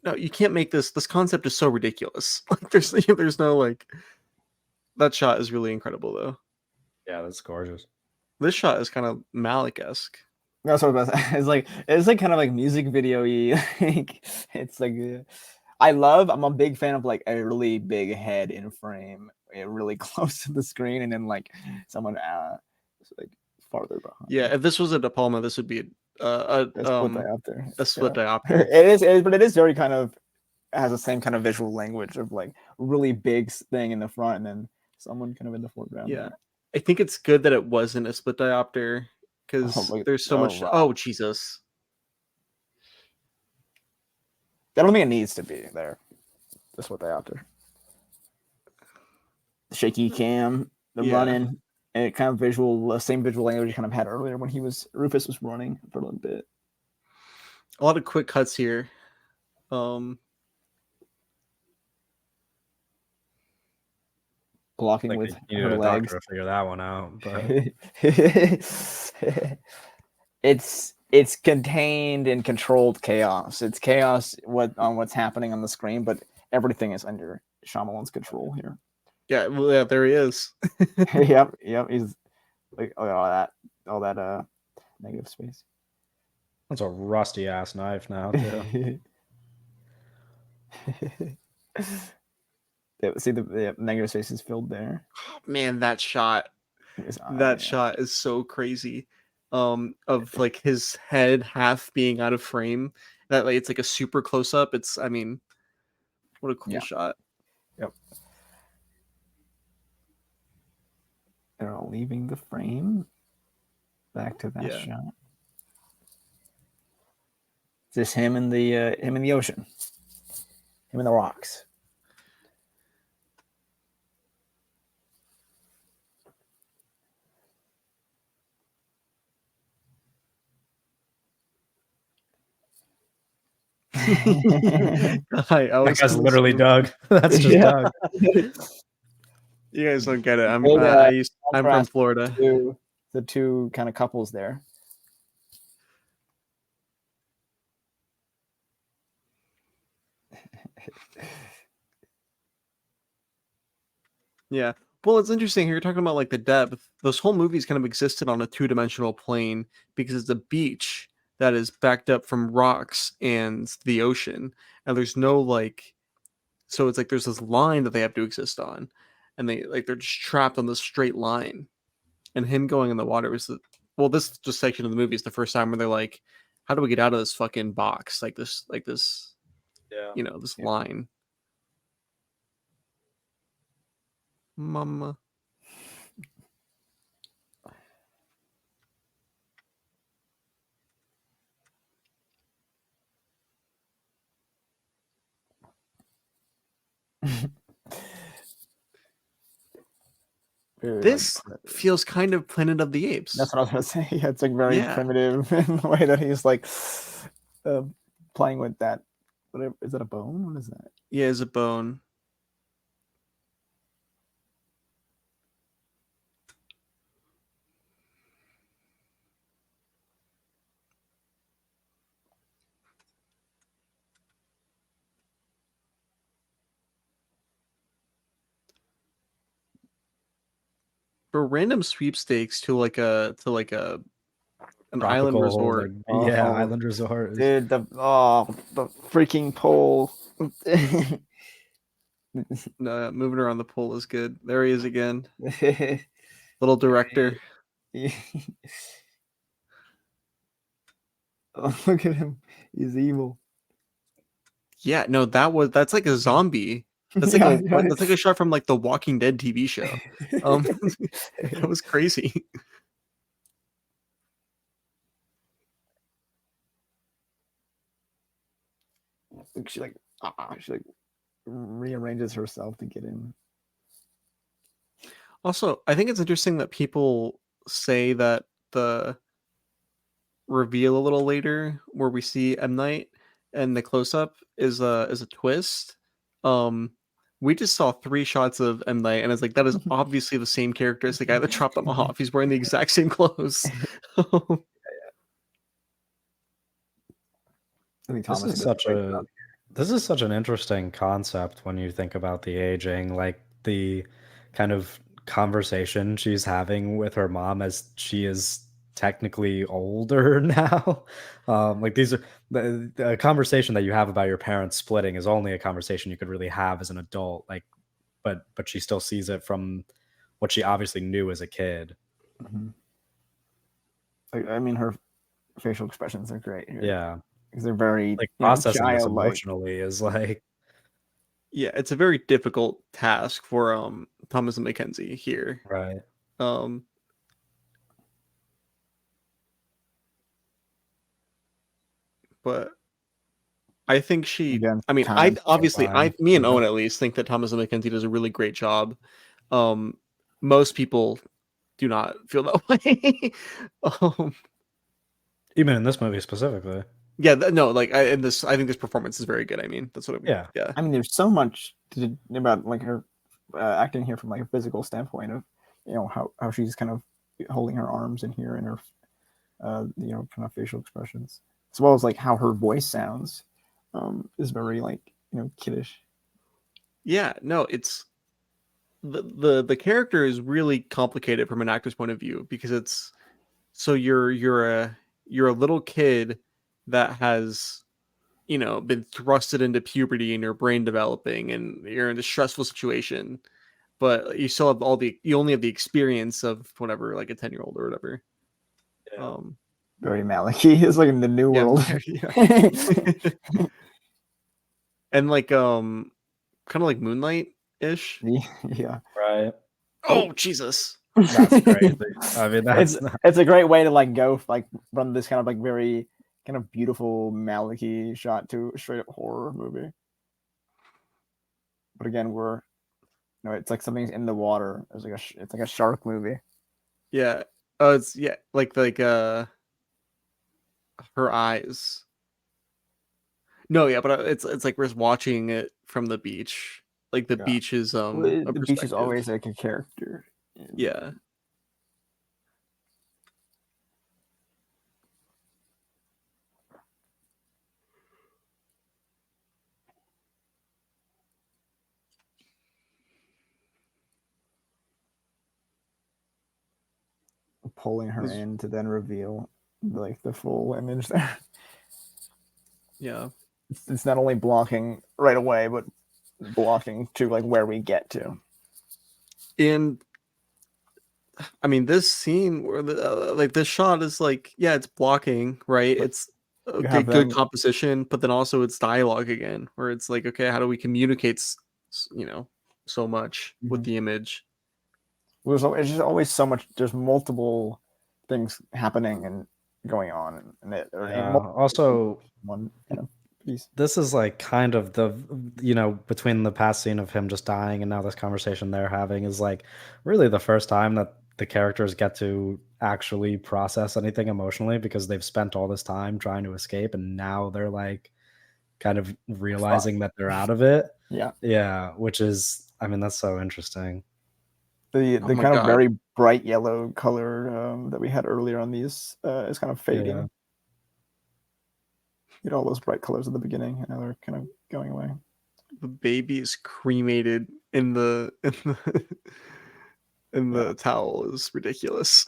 No, you can't make this. This concept is so ridiculous. Like there's no like. That shot is really incredible though. Yeah, that's gorgeous. This shot is kind of Malik-esque. that's what I was about to say. It's like kind of like music video-y. Like it's like I'm a big fan of like a really big head in frame, really close to the screen, and then like someone like farther behind. Yeah, if this was a De Palma, this would be a split diopter. a split Yeah. diopter. But it is very kind of has the same kind of visual language of like really big thing in the front and then someone kind of in the foreground. Yeah, there. I think it's good that it wasn't a split diopter Oh, because look, there's so much. wow. Oh Jesus! I don't think it needs to be there. That's what diopter. Shaky cam, the running, and it kind of visual, same visual language you kind of had earlier when Rufus was running for a little bit. A lot of quick cuts here. Blocking with you her a legs. doctor to figure that one out, but it's contained and controlled chaos. It's chaos on what's happening on the screen, but everything is under Shyamalan's control here. Yeah, well, yeah, there he is. Yep. He's like all that negative space. That's a rusty ass knife now too. See the negative space is filled there. Oh, man, that shot. Shot is so crazy. Of like his head half being out of frame. That like it's like a super close up. I mean, what a cool shot. Yep. They're all leaving the frame. Back to that shot. It's just him in the ocean. Him in the rocks. That guy's literally Doug. That's just Doug. You guys don't get it. I'm from Florida. The two kind of couples there. Yeah. Well, it's interesting. You're talking about like the depth. Those whole movies kind of existed on a two-dimensional plane because it's a beach that is backed up from rocks and the ocean, and there's no like. So it's like there's this line that they have to exist on, and they're just trapped on this straight line. And him going in the water was this just section of the movie is the first time where they're like, how do we get out of this fucking box like this this line. Mama. This feels kind of Planet of the Apes. That's what I was going to say. Yeah, it's like very primitive in the way that he's like playing with that. Whatever, is that a bone? What is that? Yeah, it's a bone. For random sweepstakes to like an island resort. Island resort. Dude, the freaking pole. No, moving around the pole is good. There he is again. Little director. Oh, look at him. He's evil. Yeah, no, that's like a zombie. That's like that's like a shot from like the Walking Dead TV show. That was crazy. She rearranges herself to get in. Also, I think it's interesting that people say that the reveal a little later where we see M. Night and the close up is a twist. We just saw 3 shots of M. Night, and it's like that is obviously the same character as the guy that chopped them off. He's wearing the exact same clothes. This is such an interesting concept when you think about the aging, like the kind of conversation she's having with her mom as she is technically older now. Like these are the conversation that you have about your parents splitting is only a conversation you could really have as an adult. Like, but she still sees it from what she obviously knew as a kid. Mm-hmm. I mean, facial expressions are great here. Yeah. Because they're very, Like, processing this childlike. emotionally is like Yeah, it's a very difficult task for Thomas and Mackenzie here. right. Um but I think Again, I mean, time obviously terrifying. me and Owen at least think that Thomas and Mackenzie does a really great job. Most people do not feel that way. um Even in this movie specifically. yeah, no, like I think this performance is very good. I mean, that's what I mean. Yeah. Yeah. I mean, there's so much about like her acting here from like a physical standpoint of, how she's kind of holding her arms in here and her, kind of facial expressions, as well as like how her voice sounds, is very like, kiddish. Yeah, no, it's the character is really complicated from an actor's point of view because it's so you're a little kid that has been thrusted into puberty and your brain developing and you're in a stressful situation, but you still have you only have the experience of whatever, like a 10-year-old or whatever. Yeah. Very Malachi is like in the new Yeah, world. yeah. And like kind of like Moonlight ish. Yeah. Right. Oh Jesus. That's crazy. I mean, that's it's a great way to like go like from this kind of like very kind of beautiful Malachi shot to a straight up horror movie. But again, it's like something's in the water. It's like it's like a shark movie. Yeah. Oh, it's like her eyes. No, yeah, but it's like we're just watching it from the beach. Like the beach is a the beach is perspective. always like a character. Yeah. Pulling her in to then reveal like the full image there. Yeah. It's not only blocking right away, but blocking to like where we get to. And I mean, this scene where like this shot is like, yeah, it's blocking, right? But it's okay, good them, composition, but then also it's dialogue again, where it's like, okay, how do we communicate, so much with the image? It's just always so much. There's multiple things happening and going on, also one piece. This is like kind of the between the past scene of him just dying and now this conversation they're having is like really the first time that the characters get to actually process anything emotionally because they've spent all this time trying to escape and now they're like kind of realizing that they're out of it. Yeah, which is, I mean, that's so interesting. The kind of very bright yellow color that we had earlier on these is kind of fading. Yeah. You get all those bright colors at the beginning, and now they're kind of going away. The baby is cremated in the the towel is ridiculous.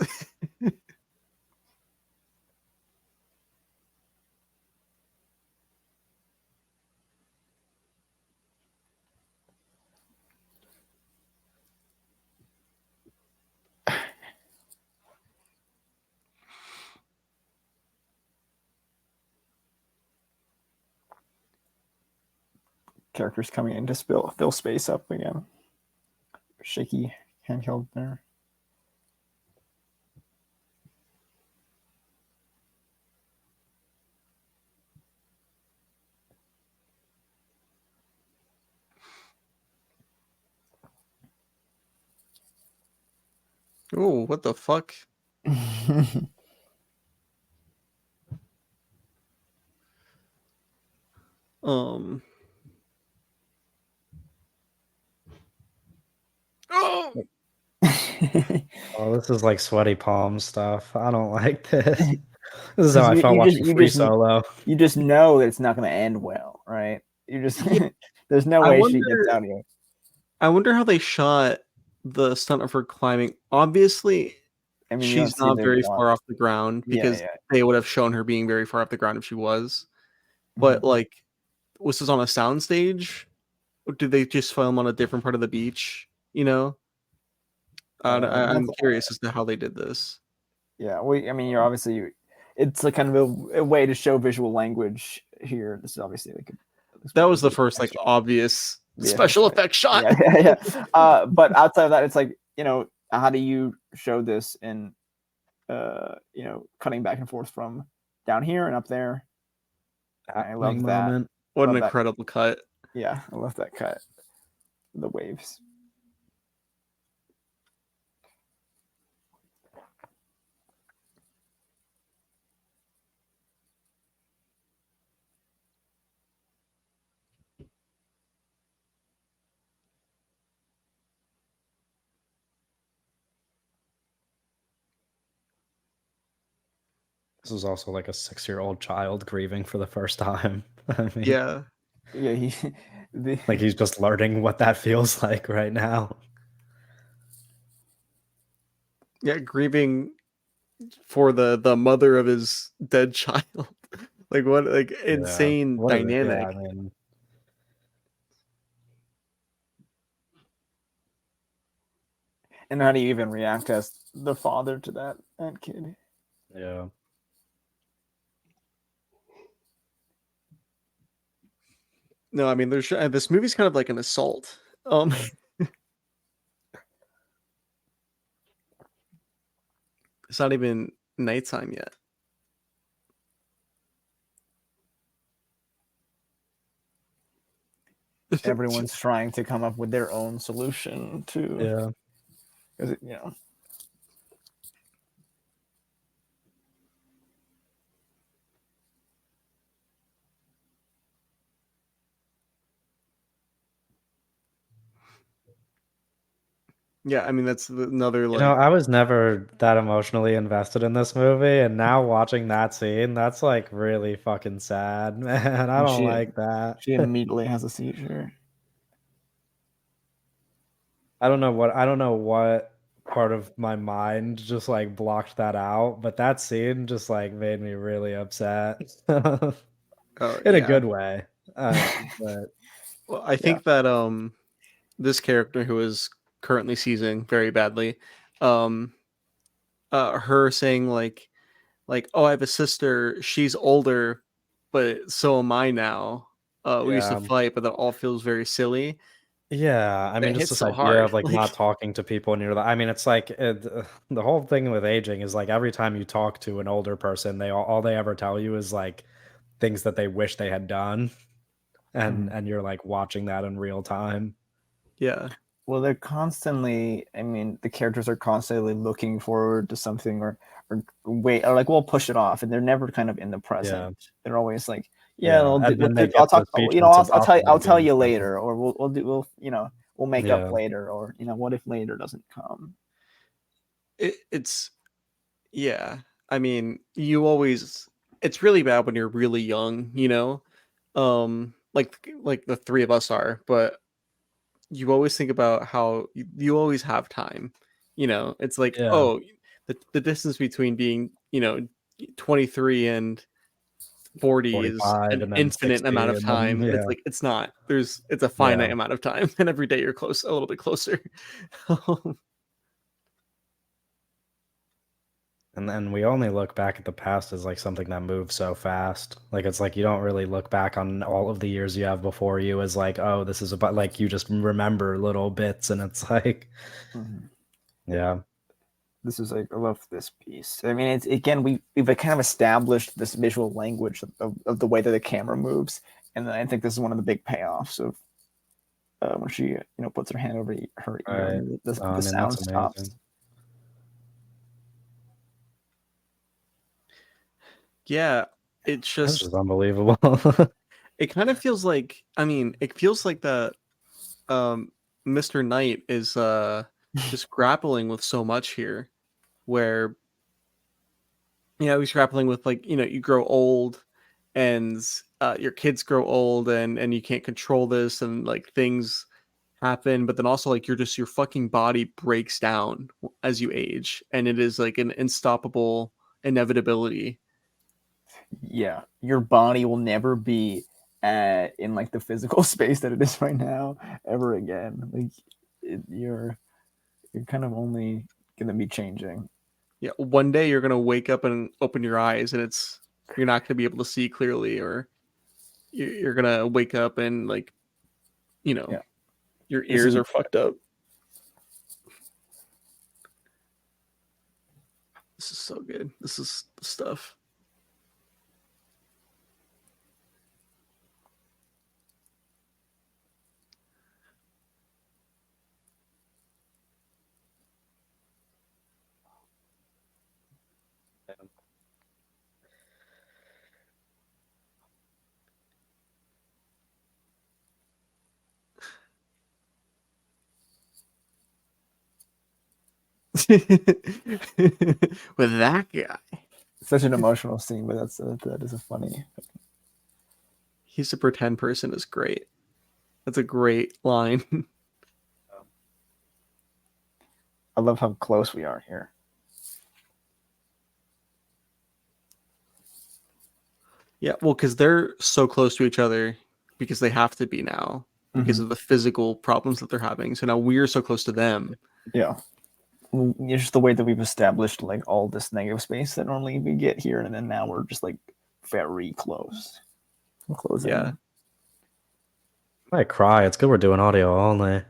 Characters coming in to fill space up again. Shaky handheld there. Oh, what the fuck? Oh. Oh, this is like sweaty palm stuff. I don't like this. This is how I felt watching Free Solo. You just know that it's not going to end well, right? You just there's no way she gets out of here. I wonder how they shot the stunt of her climbing. Obviously, I mean, she's not very far off the ground because they would have shown her being very far off the ground if she was. But like, was this on a soundstage? Or did they just film on a different part of the beach? I'm curious as to how they did this. Yeah, well, I mean, you're obviously it's like kind of a way to show visual language here. This is obviously like that was the first like obvious special effects shot. Yeah. But outside of that, it's like, how do you show this in cutting back and forth from down here and up there? I love that. What an incredible cut. Yeah, I love that cut. The waves. This was also like a 6-year-old child grieving for the first time. I mean, yeah. Like he's just learning what that feels like right now. Yeah, grieving for the mother of his dead child. Like what insane dynamic. I mean, and how do you even react as the father to that kid? Yeah. No, I mean, there's this movie's kind of like an assault. It's not even nighttime yet. Everyone's trying to come up with their own solution to, because Yeah, I mean that's another like. I was never that emotionally invested in this movie, and now watching that scene, that's like really fucking sad, man. I don't like that. She immediately has a seizure. I don't know what part of my mind just like blocked that out, but that scene just like made me really upset. In a good way. But well, I think that this character who is currently seizing very badly, her saying like, oh, I have a sister, she's older, but so am I now. We used to fight, but that all feels very silly. Yeah, I mean, just this idea of like not talking to people near I mean, it's like the whole thing with aging is like every time you talk to an older person, all they ever tell you is like things that they wish they had done, and you're like watching that in real time. Yeah. Well, they're constantly. I mean, the characters are constantly looking forward to something, or wait, or like we'll push it off, and they're never kind of in the present. Yeah. They're always like, I'll talk. I'll tell you later, or we'll make up later, or what if later doesn't come? It's yeah. I mean, it's really bad when you're really young, like the three of us are, but you always think about how you always have time. It's like, oh, the distance between being 23 and 40 is an infinite amount of time. And it's like it's not. It's a finite amount of time, and every day you're a little bit closer. And then we only look back at the past as like something that moves so fast. Like it's like you don't really look back on all of the years you have before you as like, oh, this is about like you just remember little bits, and it's like, yeah. This is like I love this piece. I mean, it's again we've kind of established this visual language of the way that the camera moves, and I think this is one of the big payoffs of when she puts her hand over her ear, and the sound stops. Yeah, it's just this is unbelievable. It kind of feels like, it feels like that Mr. Knight is just grappling with so much here, where he's grappling with like, you grow old and your kids grow old and you can't control this, and like things happen, but then also like your fucking body breaks down as you age, and it is like an unstoppable inevitability. Yeah, your body will never be in like the physical space that it is right now ever again. Like you're kind of only gonna be changing. Yeah, one day you're gonna wake up and open your eyes, and you're not gonna be able to see clearly, or you're gonna wake up and like, Yeah. your This ears is are fucked up. This is so good. This is the stuff. With that guy. such an emotional scene, but that is a funny. He's a pretend person is great. That's a great line. I love how close we are here. Yeah, well, because they're so close to each other because they have to be now because of the physical problems that they're having. So now we're so close to them. Yeah. It's just the way that we've established like all this negative space that normally we get here, and then now we're just like very close. We're closing. Yeah. I cry. It's good we're doing audio only.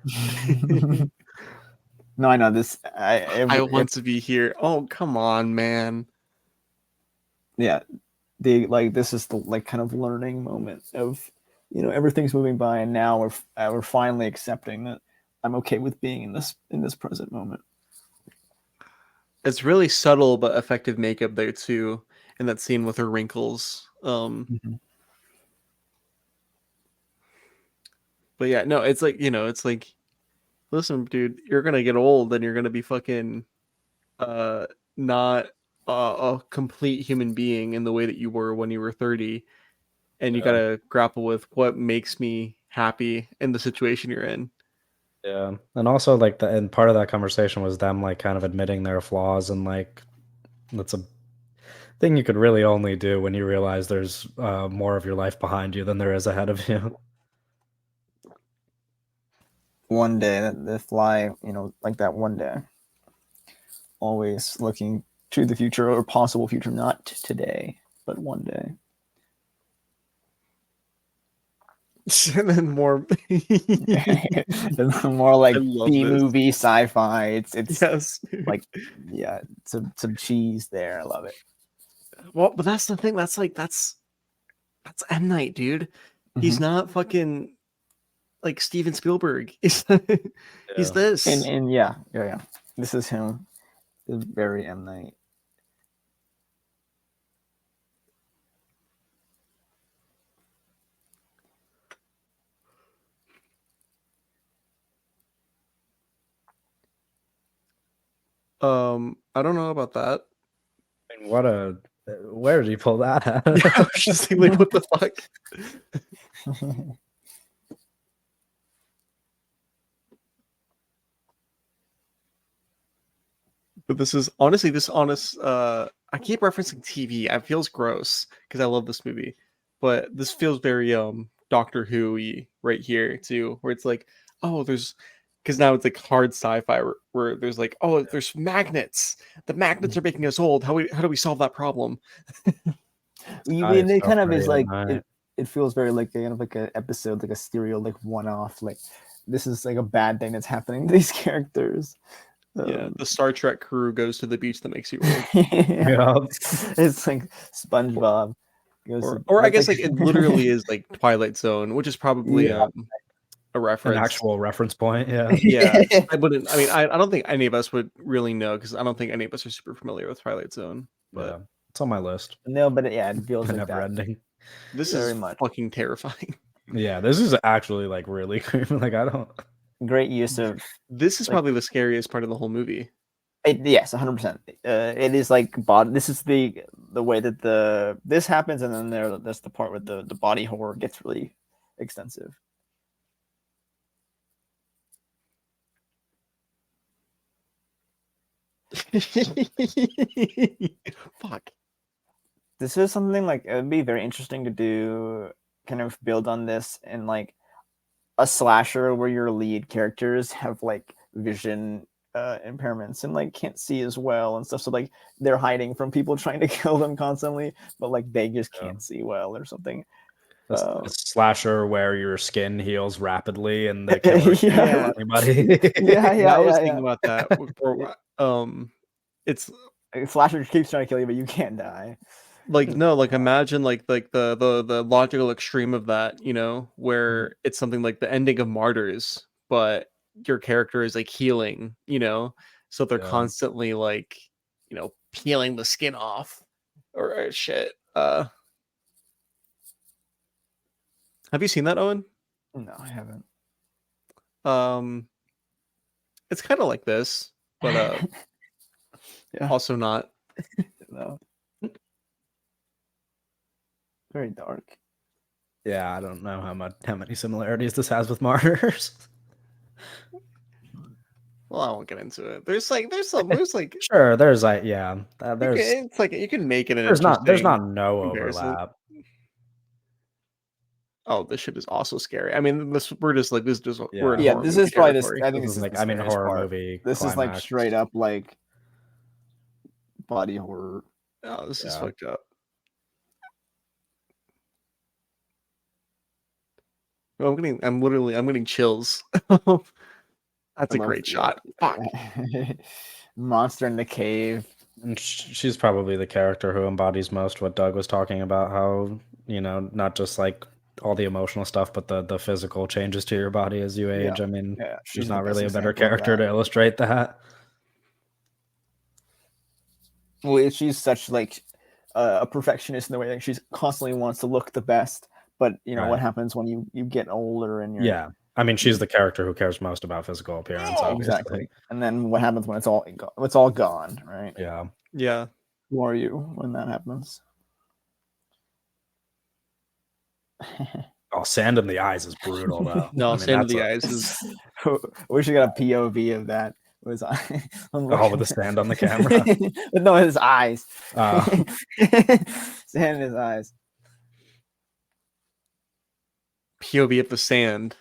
No, I know this. I want to be here. Oh, come on, man. Yeah, this is the like kind of learning moment of, everything's moving by, and now we're finally accepting that I'm okay with being in this present moment. It's really subtle but effective makeup there too, in that scene with her wrinkles. But yeah, no, it's like, it's like, listen, dude, you're gonna get old and you're gonna be fucking not a complete human being in the way that you were when you were 30, and you gotta grapple with what makes me happy in the situation you're in. Yeah, and also like and part of that conversation was them like kind of admitting their flaws, and like that's a thing you could really only do when you realize there's more of your life behind you than there is ahead of you. One day, the fly, like that one day. Always looking to the future or possible future, not today, but one day. And then more more like B movie sci-fi. It's yes, like, yeah, some cheese there. I love it. Well, but that's the thing. That's M. Night, dude. He's not fucking like Steven Spielberg. He's this. And yeah. This is him. It's very M. Night. I don't know about that. I mean, where did he pull that at? Yeah, I was just like, what the fuck? But this honest, I keep referencing TV. It feels gross because I love this movie, but this feels very Doctor Who-y right here too, where it's like, oh, because now it's like hard sci-fi where there's like, oh, there's magnets. The magnets are making us old. How do we solve that problem? It kind of is like it feels very like kind of like an episode, like a serial, like one-off. Like this is like a bad thing that's happening to these characters. Yeah, the Star Trek crew goes to the beach that makes you old. Yeah. It's like SpongeBob. Or I guess like it literally is like Twilight Zone, which is probably a reference, an actual reference point. Yeah, yeah. I mean, I don't think any of us would really know because I don't think any of us are super familiar with Twilight Zone. But yeah. It's on my list. No, but it feels like never ending. This is fucking terrifying. Yeah, this is actually like really creepy. Like I don't. Great use of. This is probably the scariest part of the whole movie. Yes, 100%. It is like this is the way that this happens, and then there's the part where the body horror gets really extensive. Fuck. This is something like it would be very interesting to do, kind of build on this in like a slasher where your lead characters have like vision impairments and like can't see as well and stuff. So like they're hiding from people trying to kill them constantly, but like they just can't see well or something. A slasher where your skin heals rapidly and the killer can't Yeah. kill anybody. I was thinking about that. It's slasher keeps trying to kill you, but you can't die. like no, like imagine like the logical extreme of that, you know, where it's something like the ending of Martyrs, but your character is like healing, you know, so they're constantly like, you know, peeling the skin off or shit. Have you seen that, Owen? No, I haven't. It's kind of like this, but Yeah. also not. No. Very dark. Yeah, I don't know how many similarities this has with Martyrs. Well, I won't get into it. There's like Sure, there's like there's it's like you can make it an there's not interesting no comparison. overlap. Oh, this shit is also scary. I mean, we're just like this. Just we're in Yeah, horror this movie is probably this. territory. I think This this is is like the scariest horror part. movie. This is like climax. straight up like body horror. Oh, this is fucked up. I'm getting chills. That's a great shot. Fuck. Monster in the cave. And she's probably the character who embodies most what Doug was talking about. How, you know, not just like all the emotional stuff, but the physical changes to your body as you age. I mean, she's not really a better character to illustrate that. Well, she's such like a perfectionist in the way that she's constantly wants to look the best. But you know what happens when you get older and you're I mean, she's the character who cares most about physical appearance. Exactly. And then what happens when it's all gone, right? Yeah. Who are you when that happens? Oh, sand in the eyes is brutal though. No, I mean, sand in the eyes is. We should get a POV of that. With with the sand on the camera. No, his eyes. Sand in his eyes. POV of the sand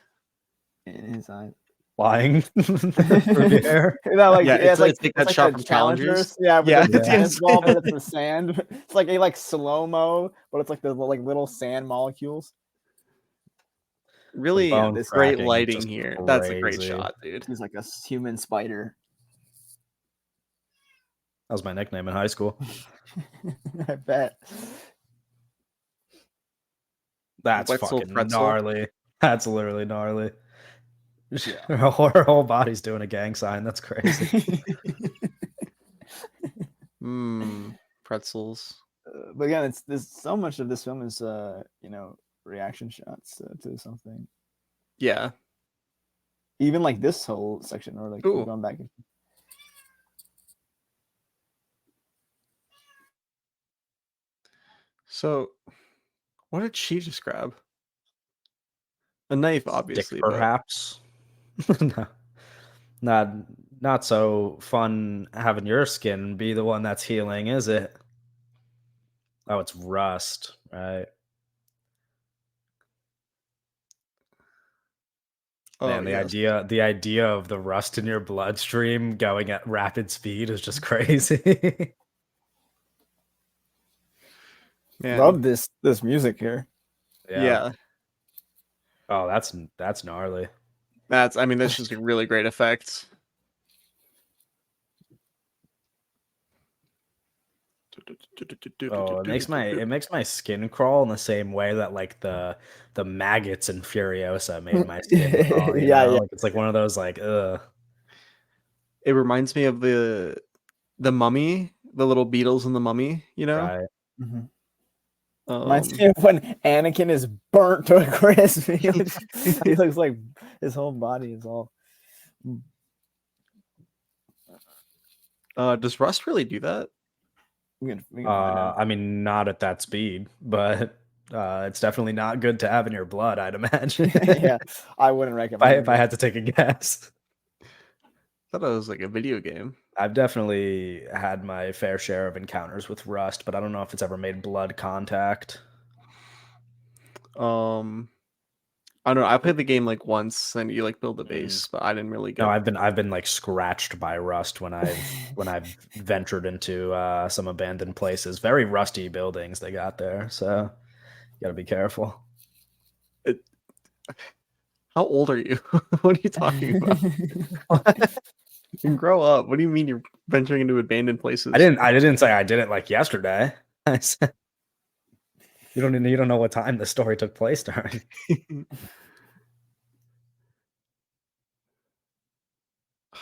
in his eyes. Flying through the air. No, like, it's like that shot from Challengers. Yeah, it's ball, but it's the sand. It's like slow mo, but it's like the like little sand molecules. Really, this great lighting here. Crazy. That's a great shot, dude. He's like a human spider. That was my nickname in high school. I bet. That's fucking gnarly. That's literally gnarly. Her whole body's doing a gang sign. That's crazy. Pretzels. But again, there's so much of this film is reaction shots to something. Yeah. Even like this whole section, or like going back. So, what did she just grab? A knife, obviously. Stick, perhaps. No. Not so fun having your skin be the one that's healing, is it? Oh, it's rust, right? Man, the idea of the rust in your bloodstream going at rapid speed is just crazy. Man. Love this music here. Yeah. Oh, that's gnarly. That's just a really great effect. Oh, it makes my skin crawl in the same way that like the maggots in Furiosa made my skin crawl. Yeah. Like, it's like one of those like ugh. It reminds me of the Mummy, the little beetles in the Mummy, you know? Right. Mm-hmm. Reminds me of when Anakin is burnt to a crisp. He looks like his whole body is all. Does rust really do that? We can I mean, not at that speed, but it's definitely not good to have in your blood, I'd imagine. Yeah, I wouldn't recommend if I had to take a guess. I thought it was like a video game. I've definitely had my fair share of encounters with rust, but I don't know if it's ever made blood contact. I don't know. I played the game like once, and you like build a base, but I didn't really No, get. I've been like scratched by rust when I've ventured into some abandoned places. Very rusty buildings they got there, so you got to be careful. It. How old are you? What are you talking about? You grow up. What do you mean you're venturing into abandoned places? I didn't say I did it like yesterday. I said, you don't know what time the story took place during.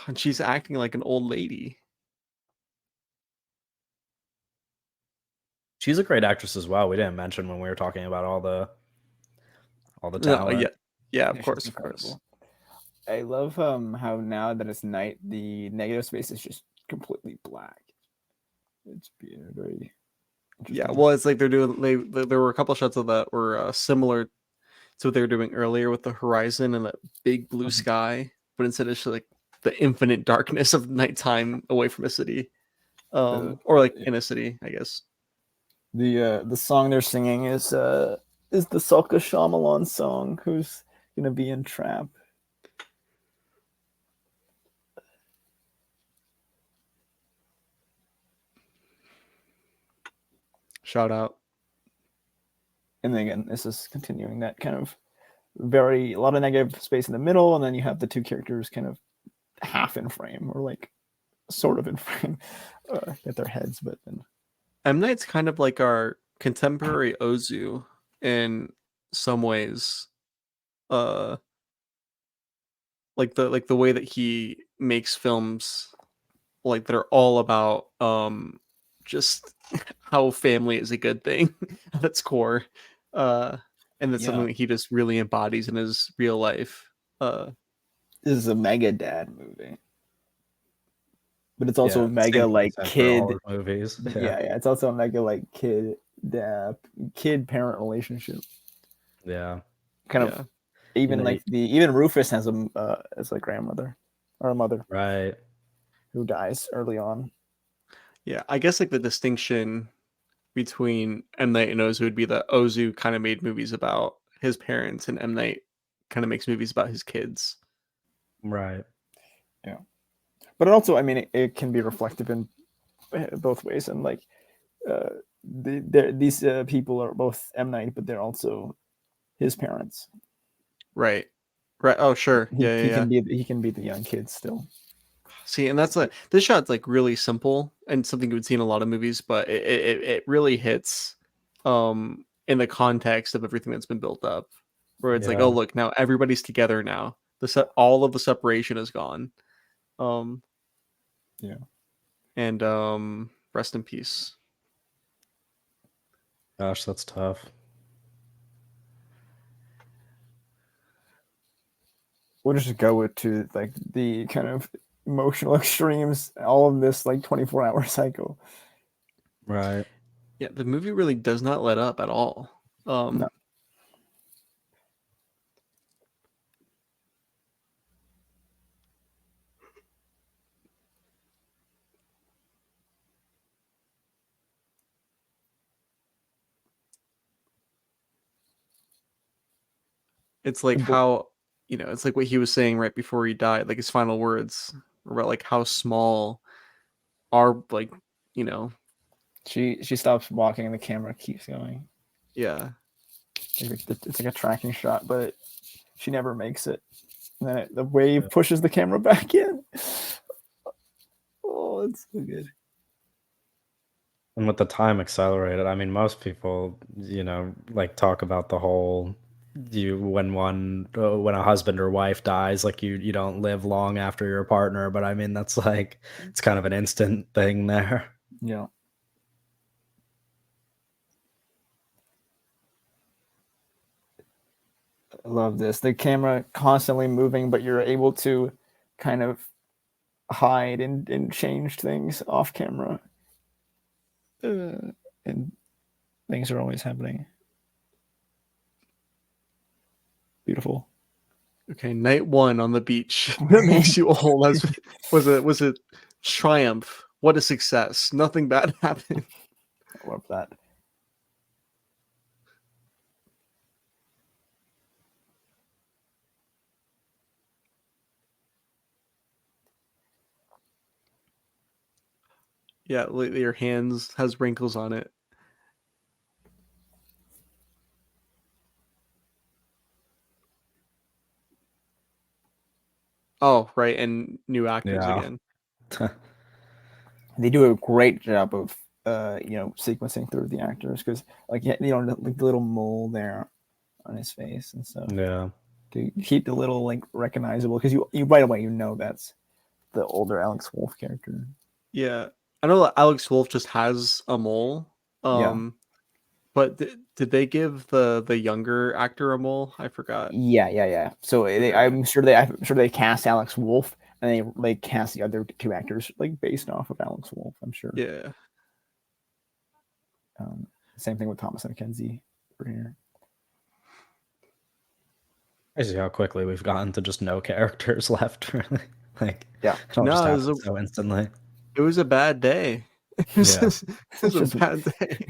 And she's acting like an old lady. She's a great actress as well. We didn't mention when we were talking about all the No, talent. yeah, of Yeah, course, she's of course. incredible. I love how now that it's night, the negative space is just completely black. It's very Yeah, interesting. well, it's like they're doing. There were a couple shots of that were similar to what they were doing earlier with the horizon and that big blue sky, but instead it's just like the infinite darkness of nighttime away from a city, or like in a city, I guess. The song they're singing is the Salka Shyamalan song, who's gonna be in Trap. Shout out. And then again, this is continuing that kind of a lot of negative space in the middle, and then you have the two characters kind of half in frame, or like sort of in frame, at their heads, but then M Night's kind of like our contemporary Ozu in some ways. Uh, like the way that he makes films, like that are all about just how family is a good thing at its core, and that's something that he just really embodies in his real life. This is a mega dad movie, but it's also a mega Same like concept for kid. all his movies. Yeah, it's also a mega like kid parent relationship. Yeah. Kind of even like even Rufus has a grandmother or a mother, right, who dies early on. Yeah, I guess like the distinction between M Night and Ozu would be that Ozu kind of made movies about his parents, and M Night kind of makes movies about his kids. Right. Yeah, but also, I mean, it can be reflective in both ways, and like these people are both M Night, but they're also his parents. Right. Oh, sure. He can be the young kid still. See, and that's this shot's like really simple and something you would see in a lot of movies, but it really hits in the context of everything that's been built up. Where it's like, oh look, now everybody's together now. All of the separation is gone. Yeah. And rest in peace. Gosh, that's tough. We'll just go to like the kind of emotional extremes, all of this like 24-hour cycle. Right. Yeah, the movie really does not let up at all. No. It's like how, it's like what he was saying right before he died, like his final words about like how small our she stops walking and the camera keeps going. Yeah. It's like a tracking shot, but she never makes it. And then the wave pushes the camera back in. Oh, it's so good. And with the time accelerated, I mean, most people, like talk about the whole when a husband or wife dies, like you don't live long after your partner. But I mean, that's like it's kind of an instant thing there. Yeah. I love this. The camera constantly moving, but you're able to kind of hide and change things off camera. And things are always happening. Beautiful. Okay, night one on the beach. That makes you old. Was it triumph? What a success. Nothing bad happened. I love that. Yeah, your hands has wrinkles on it. Oh, right, and new actors Yeah. again. They do a great job of sequencing through the actors, because like the little mole there on his face and stuff, Yeah. to keep the little like recognizable, because you right away that's the older Alex Wolff character. Yeah, I know that Alex Wolff just has a mole. Yeah. But did they give the younger actor a mole? I forgot. Yeah. So Okay. I'm sure they cast Alex Wolff, and they cast the other two actors like based off of Alex Wolff, I'm sure. Yeah. Same thing with Thomas McKenzie for here. Crazy how quickly we've gotten to just no characters left, really. Like, Yeah. it all just happened so instantly. It was a bad day. It was a bad day.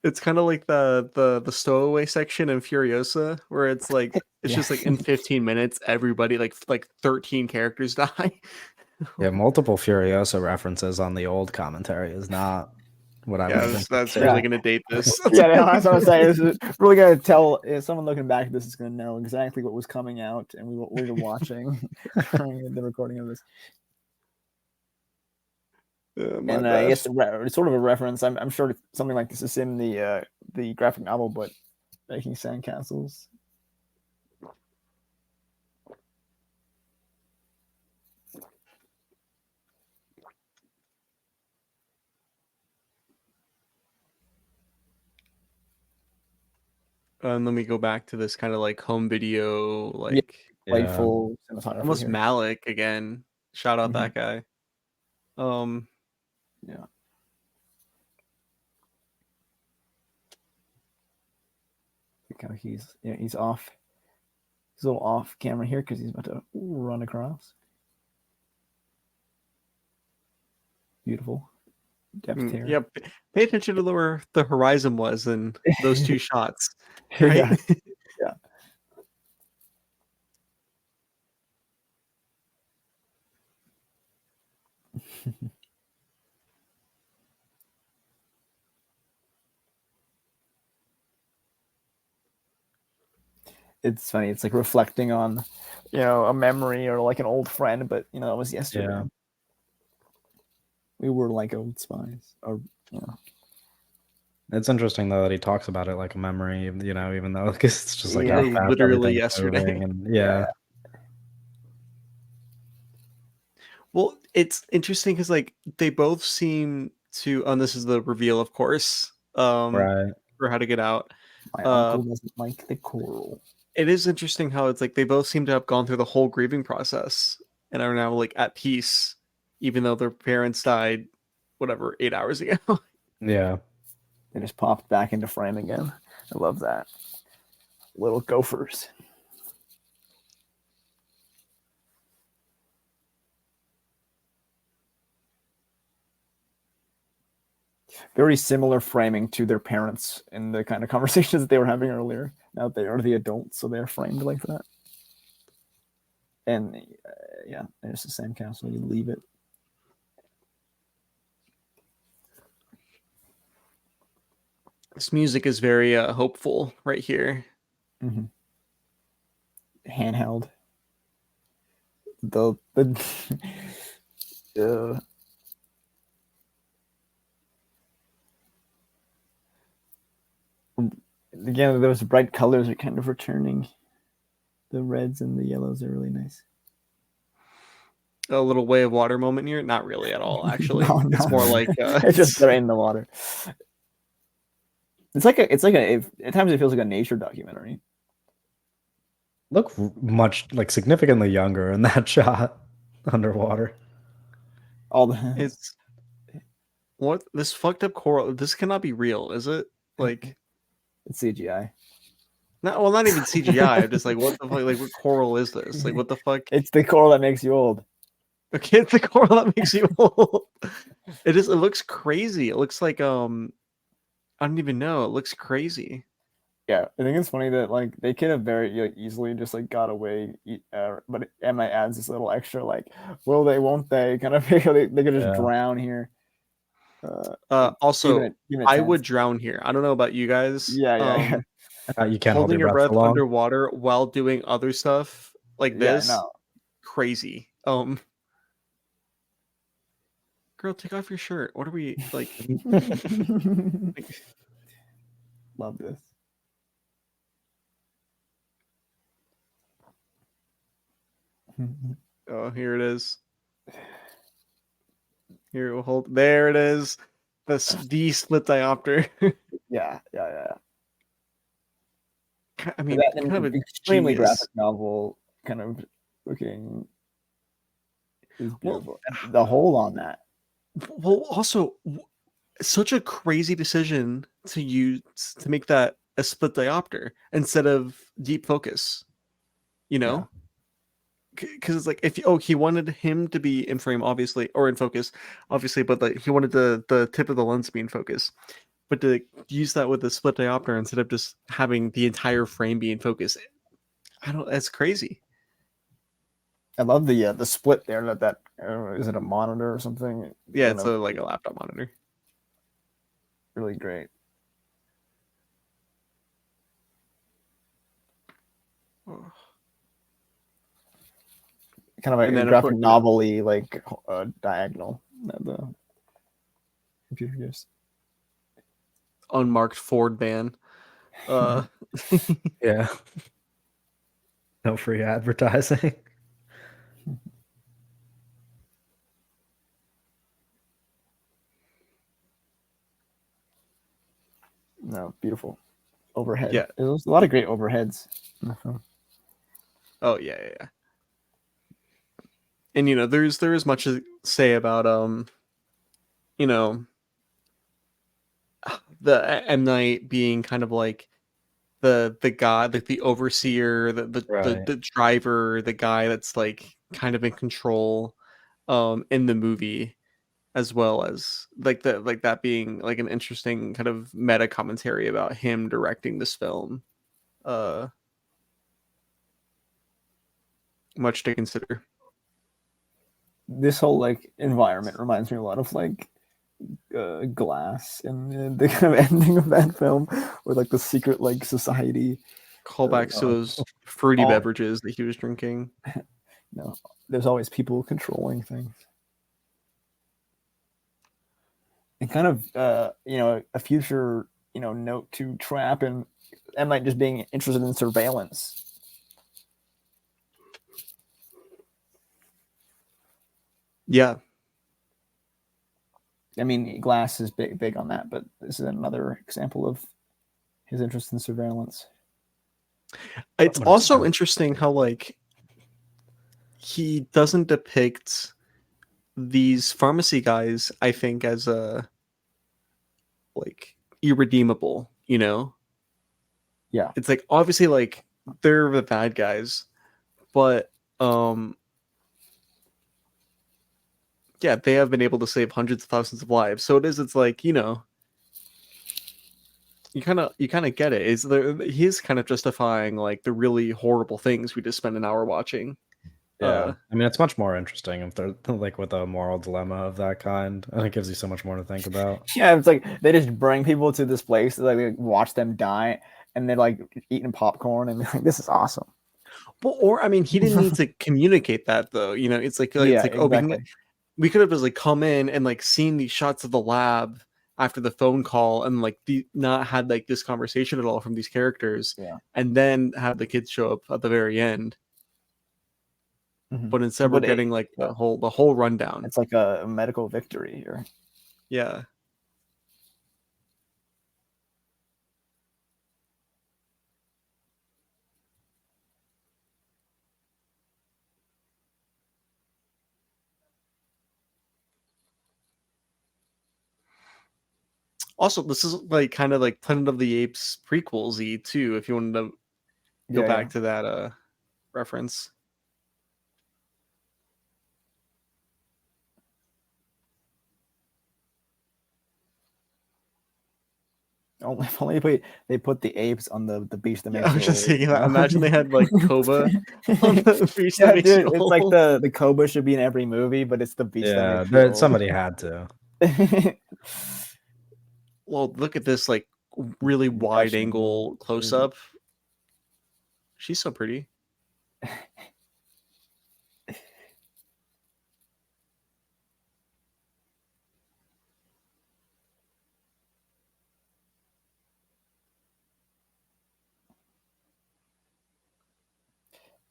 It's kind of like the stowaway section in Furiosa, where it's like just like in 15 minutes, everybody like 13 characters die. Yeah, multiple Furiosa references on the old commentary is not what I would think. That's really gonna date this. That's what I'm saying. This is really gonna tell someone looking back at this is gonna know exactly what was coming out and we were watching during the recording of this. And I guess it's sort of a reference. I'm sure something like this is in the graphic novel, but making sandcastles. And then we go back to this kind of like home video, like playful cinematography. Almost Malik again. Shout out that guy. Yeah. Look how he's off. He's a little off camera here because he's about to run across. Beautiful depth here. Yeah, pay attention to where the horizon was in those two shots. Right? Yeah. It's funny. It's like reflecting on, a memory or like an old friend, but it was yesterday. Yeah. We were like old spies, or It's interesting though that he talks about it like a memory, even though it's just like literally yesterday. And yeah. Well, it's interesting because like they both seem to, and this is the reveal, of course, right, for how to get out. My uncle doesn't like the coral. It is interesting how it's like they both seem to have gone through the whole grieving process and are now like at peace, even though their parents died, 8 hours ago. Yeah. They just popped back into frame again. I love that. Little gophers. Very similar framing to their parents in the kind of conversations that they were having earlier. Now they are the adults, so they're framed like that. And there's the sandcastle. You leave it. This music is very hopeful right here. Mm-hmm. Handheld. Again, those bright colors are kind of returning. The reds and the yellows are really nice. A little Way of Water moment here? Not really at all, actually. No. It's more like it's just they're in the water. It's like at times it feels like a nature documentary. Look much like significantly younger in that shot underwater. It's what this fucked up coral. This cannot be real, is it? Like it's CGI. Not even CGI. I'm just like, what the fuck? Like, what coral is this? Like, what the fuck? It's the coral that makes you old. Okay, it's the coral that makes you old. It is. It looks crazy. It looks like I don't even know. It looks crazy. Yeah, I think it's funny that like they could have very like easily just like got away, but Emma adds this little extra like, will they, won't they, kind of they could just Yeah. drown here. Like, Also, even a I would chance. drown here. I don't know about you guys. Yeah, yeah, You can't hold Holding your your breath breath for long. underwater while doing other stuff like yeah. this, No, crazy. Girl, take off your shirt. What are we like? like- love this. Oh, here it is. Here, we'll hold. There it is. The split diopter. Yeah, yeah, yeah. I But mean, that kind of an a extremely genius. graphic novel kind of looking is Well, beautiful. And the hole on that. also such a crazy decision to use to make that a split diopter instead of deep focus. You Yeah. know, because it's like if he wanted him to be in frame, obviously, or in focus, obviously, but like he wanted the tip of the lens to be in focus. But to use that with the split diopter instead of just having the entire frame be in focus, I don't. That's crazy. I love the split there. That is it a monitor or something? Yeah, Kind it's of like a laptop monitor. really great. Kind of And a then of course, graphic novel-y like diagonal that the computer gives. unmarked Ford van. Uh, Yeah. No free advertising. No, beautiful overhead. yeah. There's a lot of great overheads in the film. Oh yeah. And there is much to say about you know, the M Night being kind of like the guy, like the overseer, Right. the driver, the guy that's like kind of in control, in the movie, as well as like that being like an interesting kind of meta commentary about him directing this film. Uh, Much to consider. This whole like environment reminds me a lot of like Glass and the kind of ending of that film, with like the secret like society. Callbacks to Uh, those fruity all beverages that he was drinking. there's always people controlling things, and kind of a future note to Trap and M Night just being interested in surveillance. Yeah, I mean, Glass is big on that, but this is another example of his interest in surveillance. it's also 100%. interesting how like he doesn't depict these pharmacy guys, I think, as a like irredeemable. Yeah, It's like obviously like they're the bad guys, but um yeah, they have been able to save hundreds of thousands of lives. So it's like, you kind of get it. Is there he's kind of justifying like the really horrible things we just spent an hour watching. Yeah. Uh I mean, it's much more interesting if they're like with a moral dilemma of that kind, and it gives you so much more to think about. yeah. It's like they just bring people to this place, like they watch them die, and they're like eating popcorn, and like, this is awesome. well, or I mean, he didn't need to communicate that though. It's Yeah, like oh, exactly. we could have just like come in and like seen these shots of the lab after the phone call and like not had like this conversation at all from these characters, Yeah. and then have the kids show up at the very end. Mhm. But instead we're getting like Yeah, the whole rundown. it's like a medical victory here. Yeah. Also, this is like kind of like Planet of the Apes prequel-y too, if you wanted to go Yeah, yeah. back to that reference. Only if only they put the apes on the beach that makes I was you just old. thinking that. Imagine they had like Koba on the beach that Yeah, makes you dude, it's like old. the Koba should be in every movie, but it's the beach that Yeah, makes you old. somebody had to. Well, look at this like really wide Russian. angle close up. She's so pretty.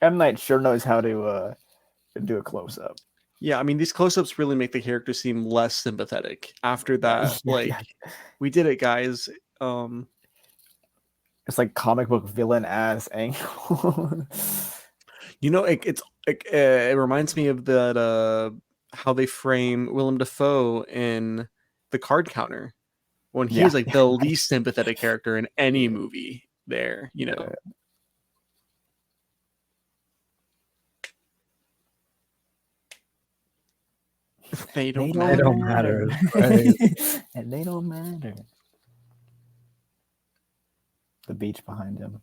M. Night sure knows how to do a close up. Yeah, I mean these close-ups really make the character seem less sympathetic. After that, we did it, guys. It's like comic book villain ass angle. It reminds me of that how they frame Willem Dafoe in The Card Counter when he's like the least sympathetic character in any movie there, They don't matter. Right. And they don't matter. The beach behind him.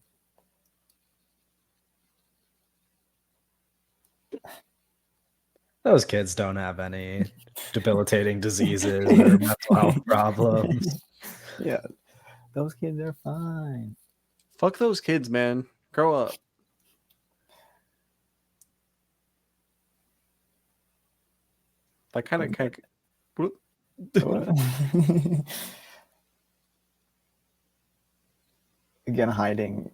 Those kids don't have any debilitating diseases or mental health problems. Yeah, those kids are fine. Fuck those kids, man. Grow up. That kind of again hiding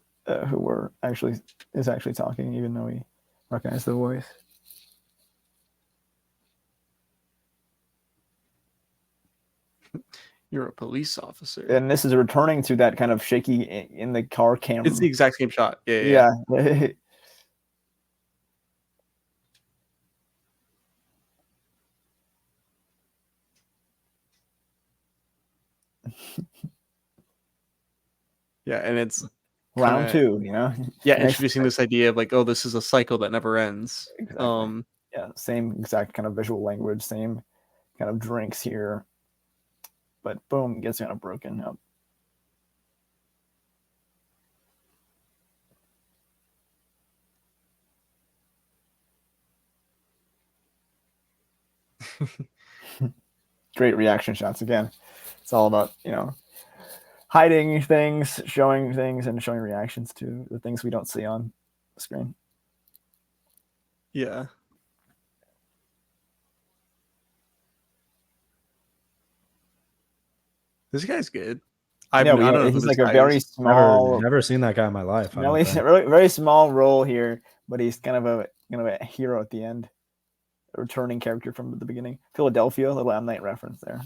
who is actually talking, even though we recognize the voice. You're a police officer. And this is returning to that kind of shaky in the car camera. It's the exact same shot. Yeah. Yeah, and it's round two, Yeah, introducing this idea of like, oh, this is a cycle that never ends. Exactly. Yeah, same exact kind of visual language, same kind of drinks here, but boom, gets kind of broken up. Great reaction shots again. It's all about hiding things, showing things, and showing reactions to the things we don't see on the screen. Yeah. This guy's good. I don't know. He's like a very small. Never seen that guy in my life. He's a very small role here, but he's kind of a hero at the end. A returning character from the beginning. Philadelphia, little M. Night reference there.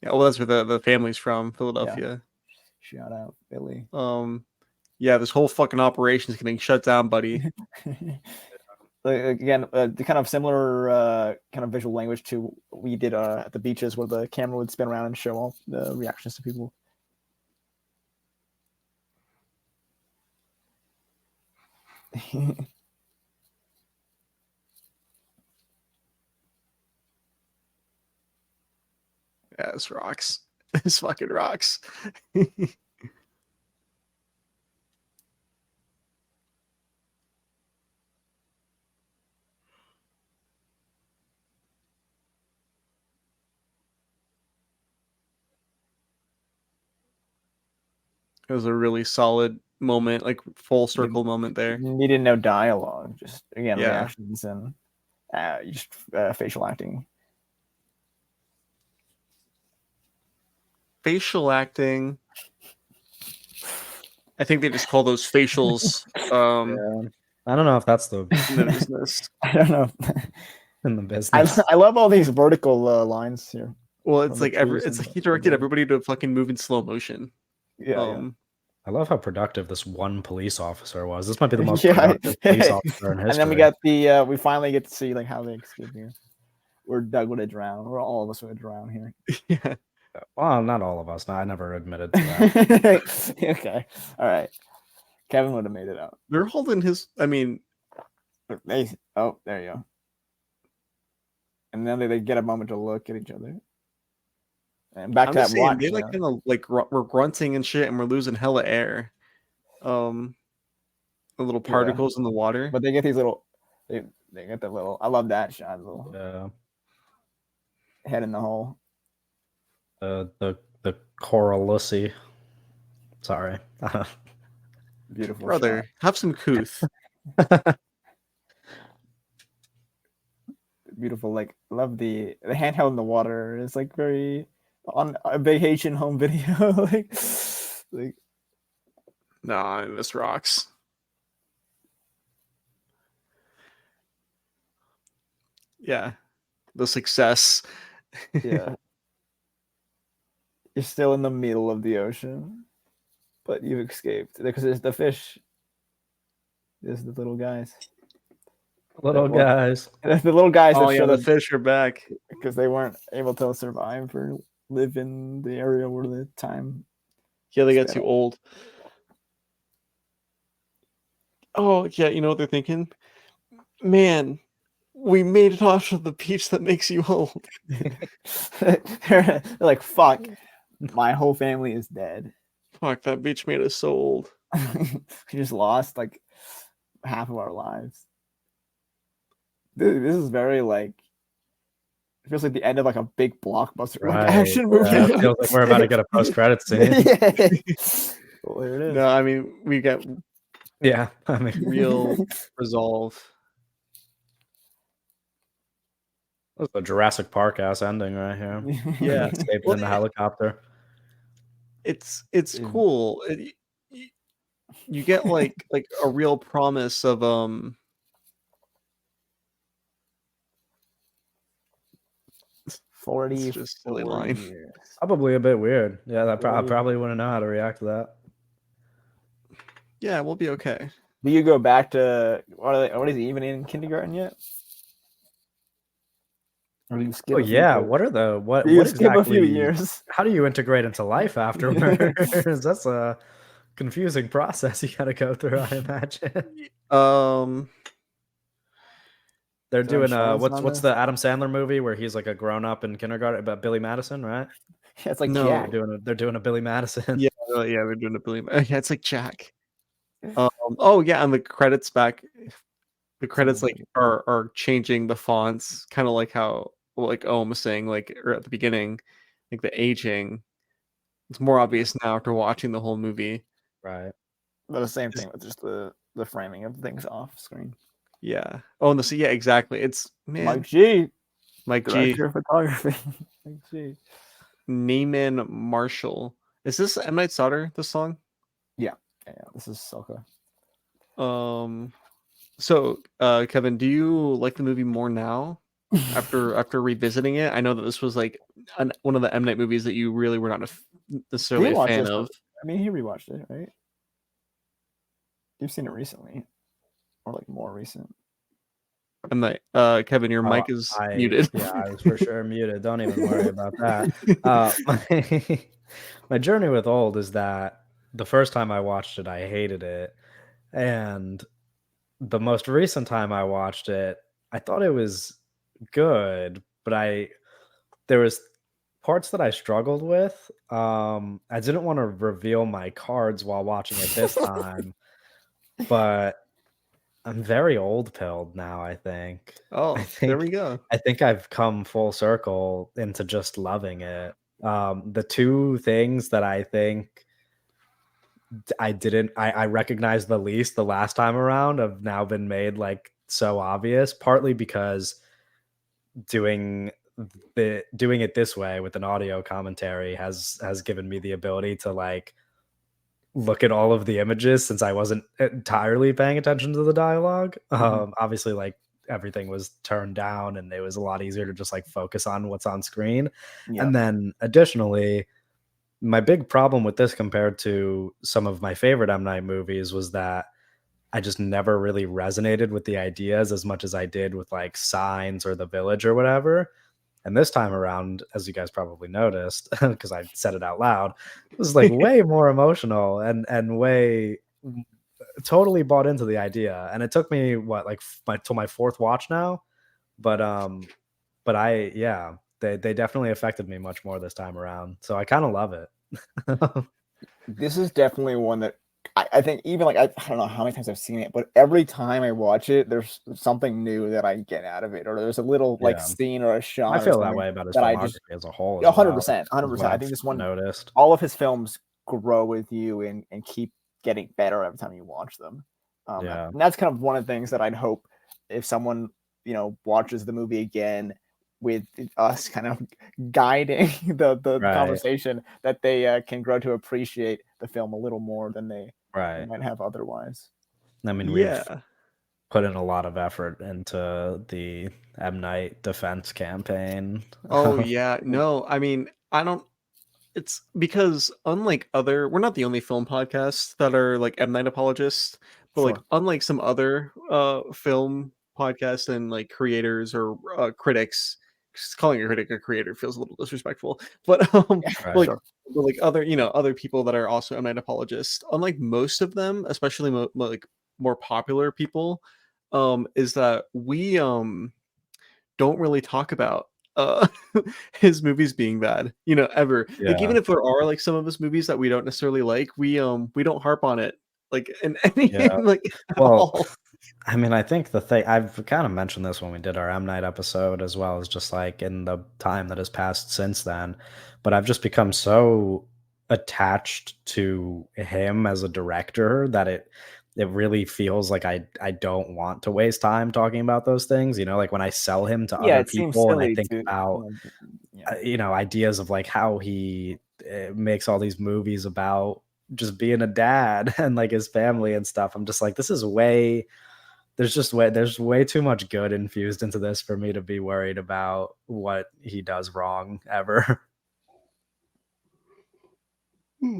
Yeah, well, that's where the family's from, Philadelphia. Yeah. Shout out, Philly. Yeah, this whole fucking operation is getting shut down, buddy. Again, the kind of similar kind of visual language to what we did at the beaches, where the camera would spin around and show all the reactions to people. Yeah, this rocks. This fucking rocks. It was a really solid moment, like full circle moment there. Needed no dialogue, just again reactions and just facial acting. Facial acting. I think they just call those facials. I don't know if that's in the business. I don't know. In the business. I love all these vertical lines here. Well, it's like he directed everybody to fucking move in slow motion. Yeah. I love how productive this one police officer was. This might be the most productive police officer in history. And then we got we finally get to see like how they escape here. We're Doug would have drowned. We're all of us would have drowned here. Yeah. Well, not all of us. No, I never admitted to that. Okay. All right. Kevin would have made it out. They're holding his. I mean, there you go. And then they get a moment to look at each other. And back I'm to just that saying watch. they like kind of like we're grunting and shit, and we're losing hella air. The little particles in the water. But they get these little. They get the little. I love that shot. Little head in the hole. The Coralussy. Sorry. Beautiful brother. shot. Have some couth. Beautiful. Like, love the handheld in the water. It's like very on a vacation home video. like Nah, this rocks. Yeah, the success. yeah. You're still in the middle of the ocean, but you've escaped because there's the fish. There's the little guys. Little guys. The little guys. Oh yeah, the fish are back because they weren't able to survive or live in the area where the time. Yeah, they got too old. Oh yeah, you know what they're thinking? Man, we made it off to the beach that makes you old. They're like, fuck, my whole family is dead. Fuck, that beach made us so old. We just lost like half of our lives. Dude, this is very like, it feels like the end of like a big blockbuster like action movie. It feels like we're about to get a post-credit scene. Well, here it is. No, I mean we got I mean real resolve. That's a Jurassic Park ass ending right here. Yeah, escaped in the helicopter. It's cool. You get like a real promise of 40 it's just silly line. Years. Probably a bit weird. Yeah, I probably wouldn't know how to react to that. Yeah, we'll be okay. Do you go back to what is he even in kindergarten yet? Or do you skip what are the what do you what skip exactly a few years? How do you integrate into life afterwards? That's a confusing process you gotta go through, I imagine. They're doing what's the Adam Sandler movie where he's like a grown up in kindergarten about Billy Madison, right? Yeah, it's like no, Jack. They're doing a Billy Madison. Yeah, they're doing a Billy. Yeah, it's like Jack. Oh yeah, and the credits back. The credits like are changing the fonts, kind of like how like Ohm was saying, like or at the beginning, like the aging. It's more obvious now after watching the whole movie. Right. But the same thing with just the framing of things off screen. Yeah. Oh, and yeah, exactly. It's Mike G. Director of photography. Mike G. Neiman Marshall. Is this M. Night Shyamalan, this song? Yeah. This is Soka. So, Kevin, do you like the movie more now after revisiting it? I know that this was like one of the M. Night movies that you really were not necessarily a fan of. I mean, he rewatched it, right? You've seen it recently, or like more recent. I'm like, Kevin, your mic is muted. Yeah, I was for sure muted. Don't even worry about that. My journey with Old is that the first time I watched it, I hated it, and the most recent time I watched it, I thought it was good, but there was parts that I struggled with. I didn't want to reveal my cards while watching it this time, but I'm very old pilled now, I think. Oh, there we go. I think I've come full circle into just loving it. The two things that I think I recognized the least the last time around have now been made like so obvious, partly because doing it this way with an audio commentary has given me the ability to like look at all of the images since I wasn't entirely paying attention to the dialogue. Obviously like everything was turned down and it was a lot easier to just like focus on what's on screen. And then additionally, my big problem with this compared to some of my favorite M. Night movies was that I just never really resonated with the ideas as much as I did with like Signs or The Village or whatever. And this time around, as you guys probably noticed, because I said it out loud, it was like way more emotional and way totally bought into the idea. And it took me till my fourth watch now. But they definitely affected me much more this time around. So I kind of love it. This is definitely one that I think even like I don't know how many times I've seen it, but every time I watch it, there's something new that I get out of it, or there's a little like Yeah. scene or a I shot or feel that something way about his that I just filmography as a whole as well, 100%, is what 100%. I I've think this one, noticed. all of his films grow with you and keep getting better every time you watch them. Yeah. And that's kind of one of the things that I'd hope if someone watches the movie again with us kind of guiding the Right. conversation, that they can grow to appreciate the film a little more than they Right. might have otherwise. I mean, we've Yeah. put in a lot of effort into the M. Night defense campaign. Oh yeah. No, I mean, I don't. It's because unlike other, we're not the only film podcasts that are like M Night apologists, but like Sure. unlike some other film podcasts and like creators or critics, 'cause calling a critic a creator feels a little disrespectful. But Yeah, Right. like sure. like other other people that are also M Night apologists, unlike most of them, especially like more popular people, is that we don't really talk about uh his movies being bad, ever. Like even Yeah. if there are like some of his movies that we don't necessarily like, we don't harp on it like in any Yeah. like at Well, all. I mean, I think the thing I've kind of mentioned this when we did our M. Night episode, as well as just like in the time that has passed since then. But I've just become so attached to him as a director that it really feels like I don't want to waste time talking about those things. Like when I sell him to Yeah, other it seems people and I silly think to, about yeah. ideas of like how he makes all these movies about just being a dad and like his family and stuff. I'm just like, this is way there's way too much good infused into this for me to be worried about what he does wrong ever. Hmm.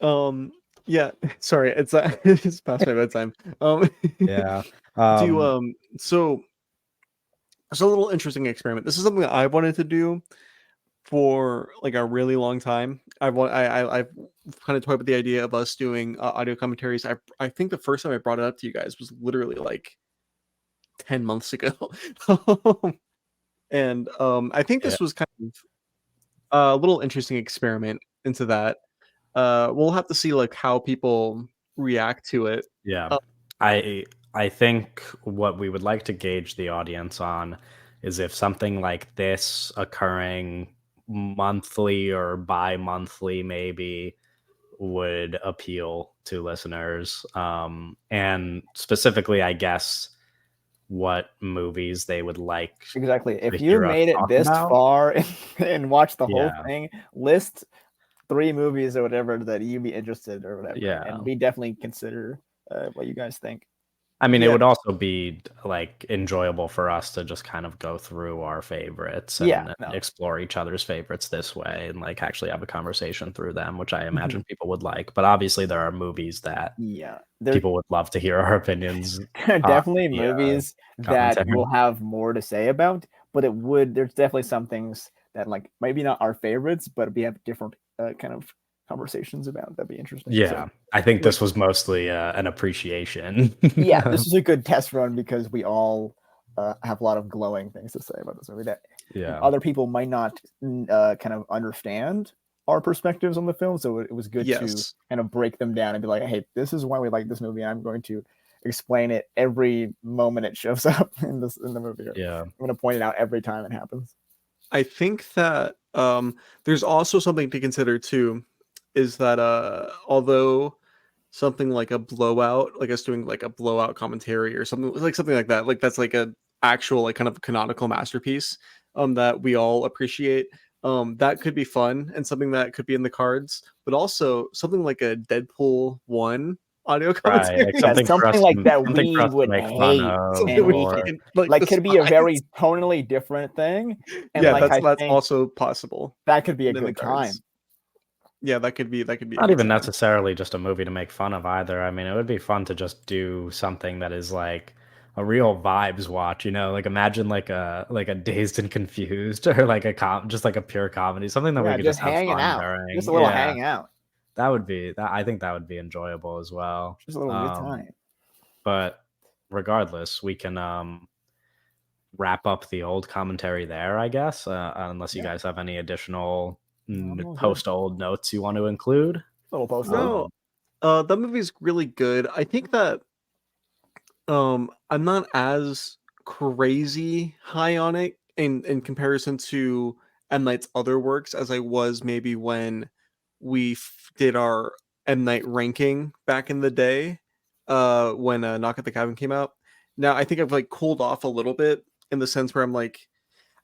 Um yeah, sorry, it's past my bedtime. Yeah. Do Um, so it's a little interesting experiment. This is something that I wanted to do for like a really long time. I've kind of toyed with the idea of us doing audio commentaries. I think the first time I brought it up to you guys was literally like 10 months ago. And I think yeah, this was kind of a little interesting experiment into that. We'll have to see like how people react to it. yeah. Uh, I think what we would like to gauge the audience on is if something like this occurring monthly or bi-monthly maybe would appeal to listeners. And specifically, I guess what movies they would like Exactly. to If you hear us made it talk this about. far and watched the whole Yeah, thing, list 3 movies or whatever that you'd be interested or whatever, yeah. and we definitely consider what you guys think. I mean, it yeah, would also be like enjoyable for us to just kind of go through our favorites Yeah, and no. explore each other's favorites this way and like actually have a conversation through them, which I Mhm. imagine people would like. But obviously, there are movies that Yeah. There people would love to hear our opinions are on definitely the movies that commentary. we'll have more to say about, but there's definitely some things that like maybe not our favorites, but we have different kind of conversations about. That'd be interesting. So Yeah, I think like this was mostly an appreciation. yeah, this is a good test run because we all have a lot of glowing things to say about this movie that Yeah. other people might not kind of understand our perspectives on the film. So it was good to yes. kind of break them down and be like, hey, this is why we like this movie. And I'm going to explain it every moment it shows up in the movie. I'm Yeah. going to point it out every time it happens. I think that there's also something to consider too, is that although something like a blowout, like us doing like a blowout commentary or something like that, like that's like a actual like kind of canonical masterpiece that we all appreciate. That could be fun and something that could be in the cards, but also something like a Deadpool 1 audio Right, like commentary, Yeah, something like that we something to would make fun hate of, something and we hate. or can like Like could be a despise. very tonally different thing. And Yeah, like I that's think also possible that could be a in the good time. cards. Yeah, that could be a not good even time. necessarily just a movie to make fun of either. I mean, it would be fun to just do something that is like a real vibes watch, like imagine like a Dazed and Confused or like just like a pure comedy, something that we Yeah, could just just have hanging fun out. Just during. a little Yeah, hang out. that would be that I think that would be enjoyable as well. Just a little good time. But regardless, we can wrap up the old commentary there, I guess, unless you Yeah. guys have any additional all good. post-old notes you want to include. Little post. No, that movie's really good. I think that I'm not as crazy high on it in comparison to M Night's other works as I was maybe when we did our M Night ranking back in the day, when Knock at the Cabin came out. Now I think I've like cooled off a little bit in the sense where I'm like,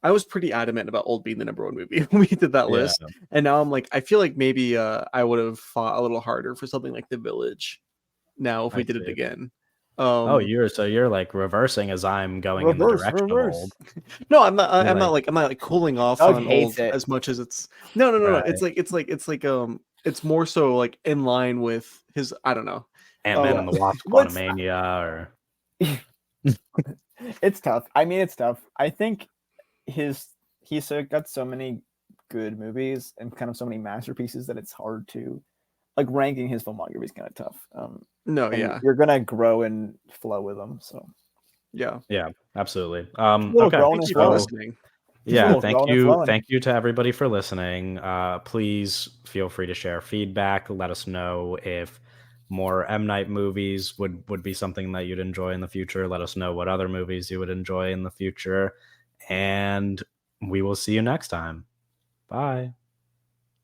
I was pretty adamant about Old being the number one movie when we did that Yeah. list, and now I'm like, I feel like maybe I would have fought a little harder for something like The Village now if we I did it see. again. Oh, you're like reversing as I'm going in the direction of old. No, I'm not. You're I'm not like I'm not like cooling off Doug on hates old it. as much as it's. No, no, no, no. Right. It's more so like in line with his. I don't know. Ant-Man Oh, and the Wasp: what's- Quantumania, or It's tough. I mean, it's tough. I think he's got so many good movies and kind of so many masterpieces that it's hard to like ranking his filmography is kind of tough. No, and yeah, you're gonna grow and flow with them. So yeah. yeah, absolutely. little Okay, growing Thank as you for well. listening. yeah, Cool, thank growing and you, flowing. thank you to everybody for listening. Please feel free to share feedback. Let us know if more M Night movies would be something that you'd enjoy in the future. Let us know what other movies you would enjoy in the future, and we will see you next time. Bye.